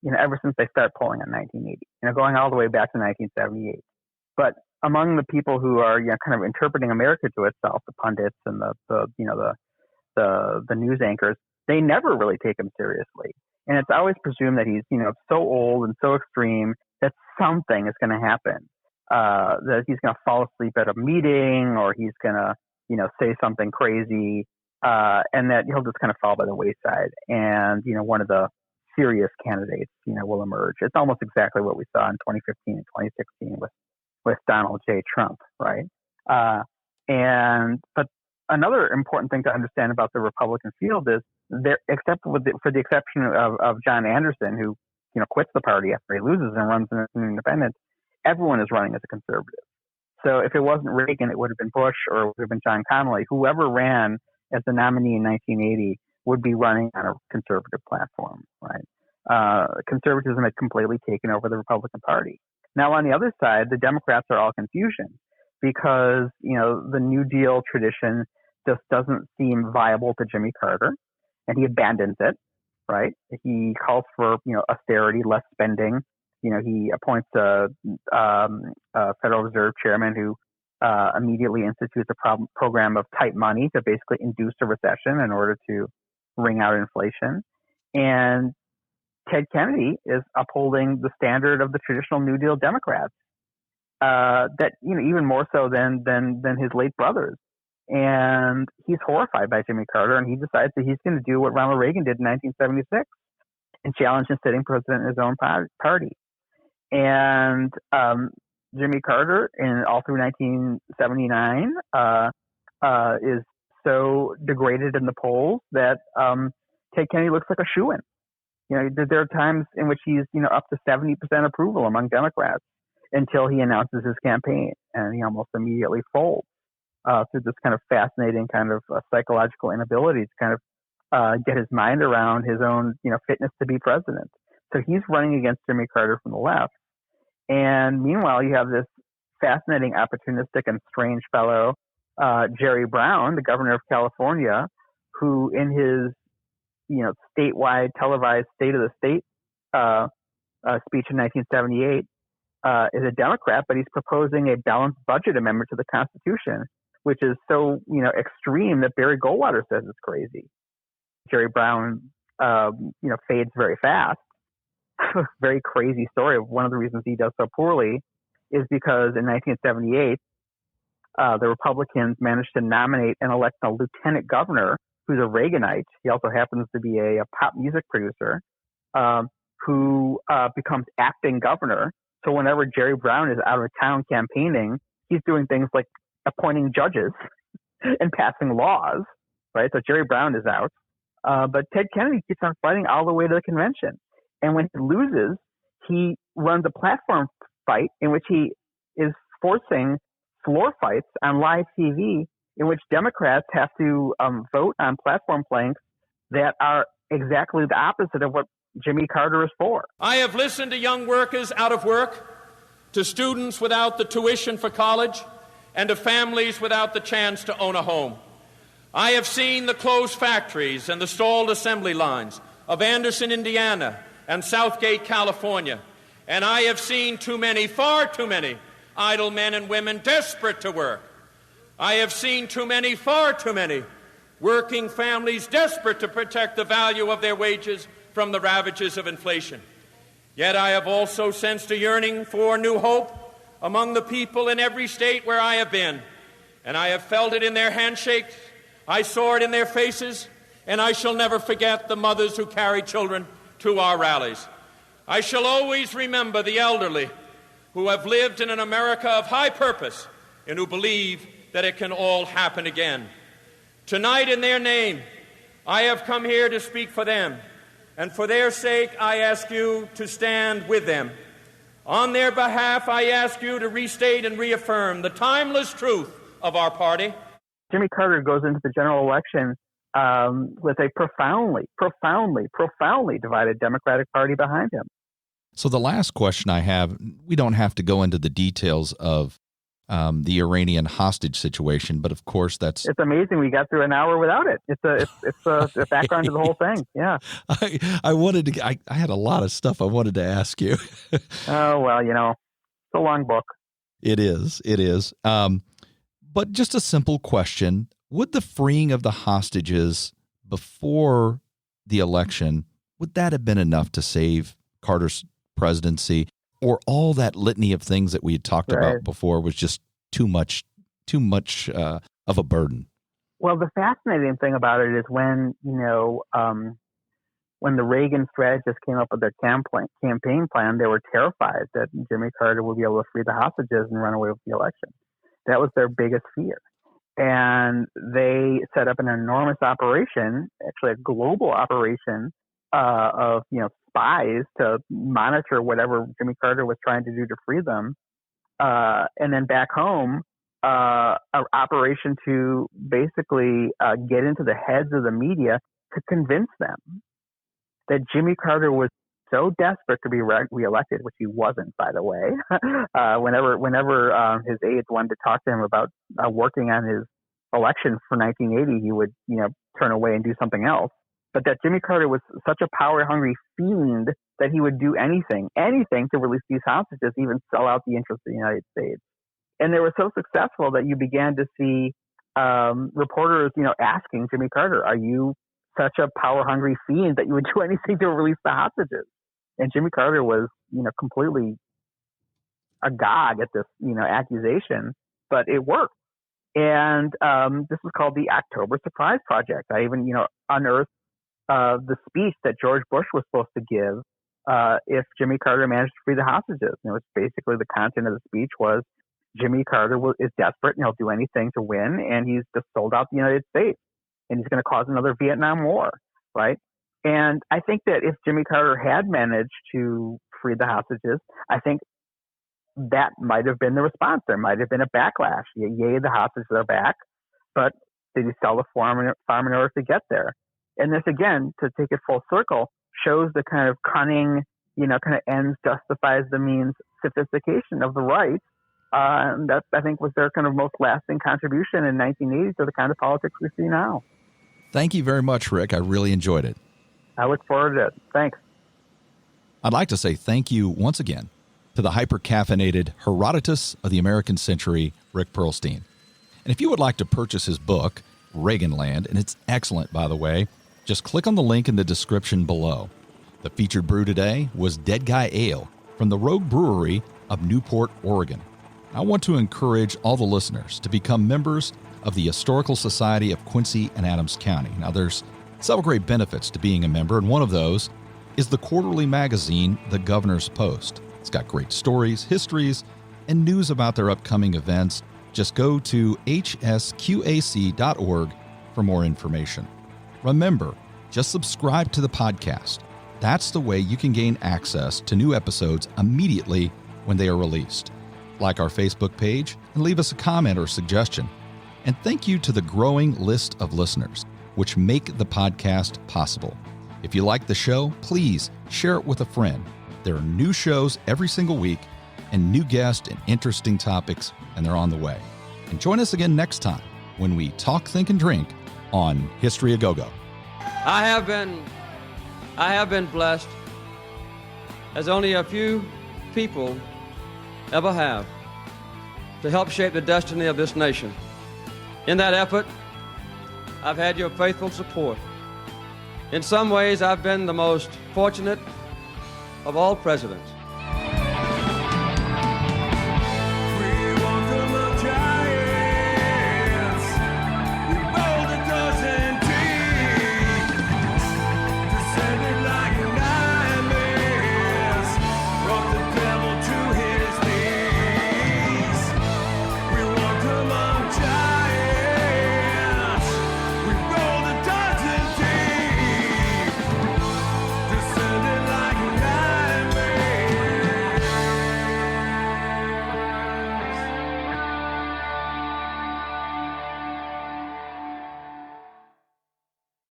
D: ever since they start polling in 1980, going all the way back to 1978. But among the people who are kind of interpreting America to itself, the pundits and the news anchors, they never really take him seriously. And it's always presumed that he's so old and so extreme that something is going to happen, that he's going to fall asleep at a meeting, or he's going to say something crazy, and that he'll just kind of fall by the wayside. And one of the serious candidates will emerge. It's almost exactly what we saw in 2015 and 2016 with Donald J. Trump, right? But another important thing to understand about the Republican field is except for the exception of John Anderson, who quits the party after he loses and runs as an independent, everyone is running as a conservative. So if it wasn't Reagan, it would have been Bush, or it would have been John Connally. Whoever ran as the nominee in 1980 would be running on a conservative platform, right? Conservatism had completely taken over the Republican Party. Now, on the other side, the Democrats are all confusion because, the New Deal tradition just doesn't seem viable to Jimmy Carter, and he abandons it, right? He calls for, austerity, less spending. He appoints a Federal Reserve chairman who immediately institutes a program of tight money to basically induce a recession in order to wring out inflation. And Ted Kennedy is upholding the standard of the traditional New Deal Democrats, that even more so than his late brothers. And he's horrified by Jimmy Carter, and he decides that he's going to do what Ronald Reagan did in 1976 and challenge a sitting president in his own party. And Jimmy Carter, all through 1979, is so degraded in the polls that Ted Kennedy looks like a shoo-in. There are times in which he's up to 70% approval among Democrats until he announces his campaign, and he almost immediately folds through this kind of fascinating kind of psychological inability to kind of get his mind around his own fitness to be president. So he's running against Jimmy Carter from the left. And meanwhile, you have this fascinating, opportunistic, and strange fellow, Jerry Brown, the governor of California, who in his statewide televised State of the State speech in 1978 is a Democrat, but he's proposing a balanced budget amendment to the Constitution, which is so extreme that Barry Goldwater says it's crazy. Jerry Brown fades very fast. Very crazy story of one of the reasons he does so poorly is because in 1978 the Republicans managed to nominate and elect a lieutenant governor who's a Reaganite. He also happens to be a pop music producer who becomes acting governor. So whenever Jerry Brown is out of town campaigning, he's doing things like appointing judges and passing laws, right? So Jerry Brown is out. But Ted Kennedy keeps on fighting all the way to the convention. And when he loses, he runs a platform fight in which he is forcing floor fights on live TV in which Democrats have to vote on platform planks that are exactly the opposite of what Jimmy Carter is for.
J: I have listened to young workers out of work, to students without the tuition for college, and to families without the chance to own a home. I have seen the closed factories and the stalled assembly lines of Anderson, Indiana, and Southgate, California. And I have seen too many, far too many, idle men and women desperate to work. I have seen too many, far too many, working families desperate to protect the value of their wages from the ravages of inflation. Yet I have also sensed a yearning for new hope among the people in every state where I have been. And I have felt it in their handshakes, I saw it in their faces, and I shall never forget the mothers who carry children to our rallies. I shall always remember the elderly who have lived in an America of high purpose and who believe that it can all happen again. Tonight, in their name, I have come here to speak for them, and for their sake, I ask you to stand with them. On their behalf, I ask you to restate and reaffirm the timeless truth of our party.
D: Jimmy Carter goes into the general election with a profoundly divided Democratic Party behind him.
C: So the last question I have, we don't have to go into the details of the Iranian hostage situation. But of course, it's
D: amazing we got through an hour without it. It's a background to the whole thing. Yeah.
C: I had a lot of stuff I wanted to ask you.
D: Oh, well, it's a long book.
C: It is. But just a simple question. Would the freeing of the hostages before the election, would that have been enough to save Carter's presidency? Or all that litany of things that we had talked about before was just too much of a burden?
D: Well, the fascinating thing about it is when the Reagan strategists came up with their campaign plan, they were terrified that Jimmy Carter would be able to free the hostages and run away with the election. That was their biggest fear. And they set up an enormous operation, actually a global operation, of spies to monitor whatever Jimmy Carter was trying to do to free them, and then back home, an operation to basically get into the heads of the media to convince them that Jimmy Carter was so desperate to be reelected, which he wasn't, by the way. Whenever his aides wanted to talk to him about working on his election for 1980, he would turn away and do something else. But that Jimmy Carter was such a power-hungry fiend that he would do anything to release these hostages, even sell out the interests of the United States. And they were so successful that you began to see reporters, asking Jimmy Carter, "Are you such a power-hungry fiend that you would do anything to release the hostages?" And Jimmy Carter was, completely agog at this, accusation, but it worked. And this was called the October Surprise Project. I even, unearthed the speech that George Bush was supposed to give if Jimmy Carter managed to free the hostages. And it was basically the content of the speech was Jimmy Carter is desperate and he'll do anything to win, and he's just sold out the United States, and he's going to cause another Vietnam War, right? And I think that if Jimmy Carter had managed to free the hostages, I think that might have been the response. There might have been a backlash. Yay, the hostages are back, but did he sell the farm in order to get there? And this, again, to take it full circle, shows the kind of cunning, kind of ends justifies the means sophistication of the right. That, I think, was their kind of most lasting contribution in 1980 to the kind of politics we see now.
C: Thank you very much, Rick. I really enjoyed it.
D: I look forward to it. Thanks.
C: I'd like to say thank you once again to the hyper-caffeinated Herodotus of the American century, Rick Perlstein. And if you would like to purchase his book, Reaganland, and it's excellent, by the way, just click on the link in the description below. The featured brew today was Dead Guy Ale from the Rogue Brewery of Newport, Oregon. I want to encourage all the listeners to become members of the Historical Society of Quincy and Adams County. Now, there's several great benefits to being a member, and one of those is the quarterly magazine, The Governor's Post. It's got great stories, histories, and news about their upcoming events. Just go to hsqac.org for more information. Remember, just subscribe to the podcast. That's the way you can gain access to new episodes immediately when they are released. Like our Facebook page and leave us a comment or suggestion. And thank you to the growing list of listeners, which make the podcast possible. If you like the show, please share it with a friend. There are new shows every single week and new guests and interesting topics, and they're on the way. And join us again next time when we talk, think, and drink on History A Go-Go.
B: I have been blessed as only a few people ever have to help shape the destiny of this nation. In that effort, I've had your faithful support. In some ways, I've been the most fortunate of all presidents.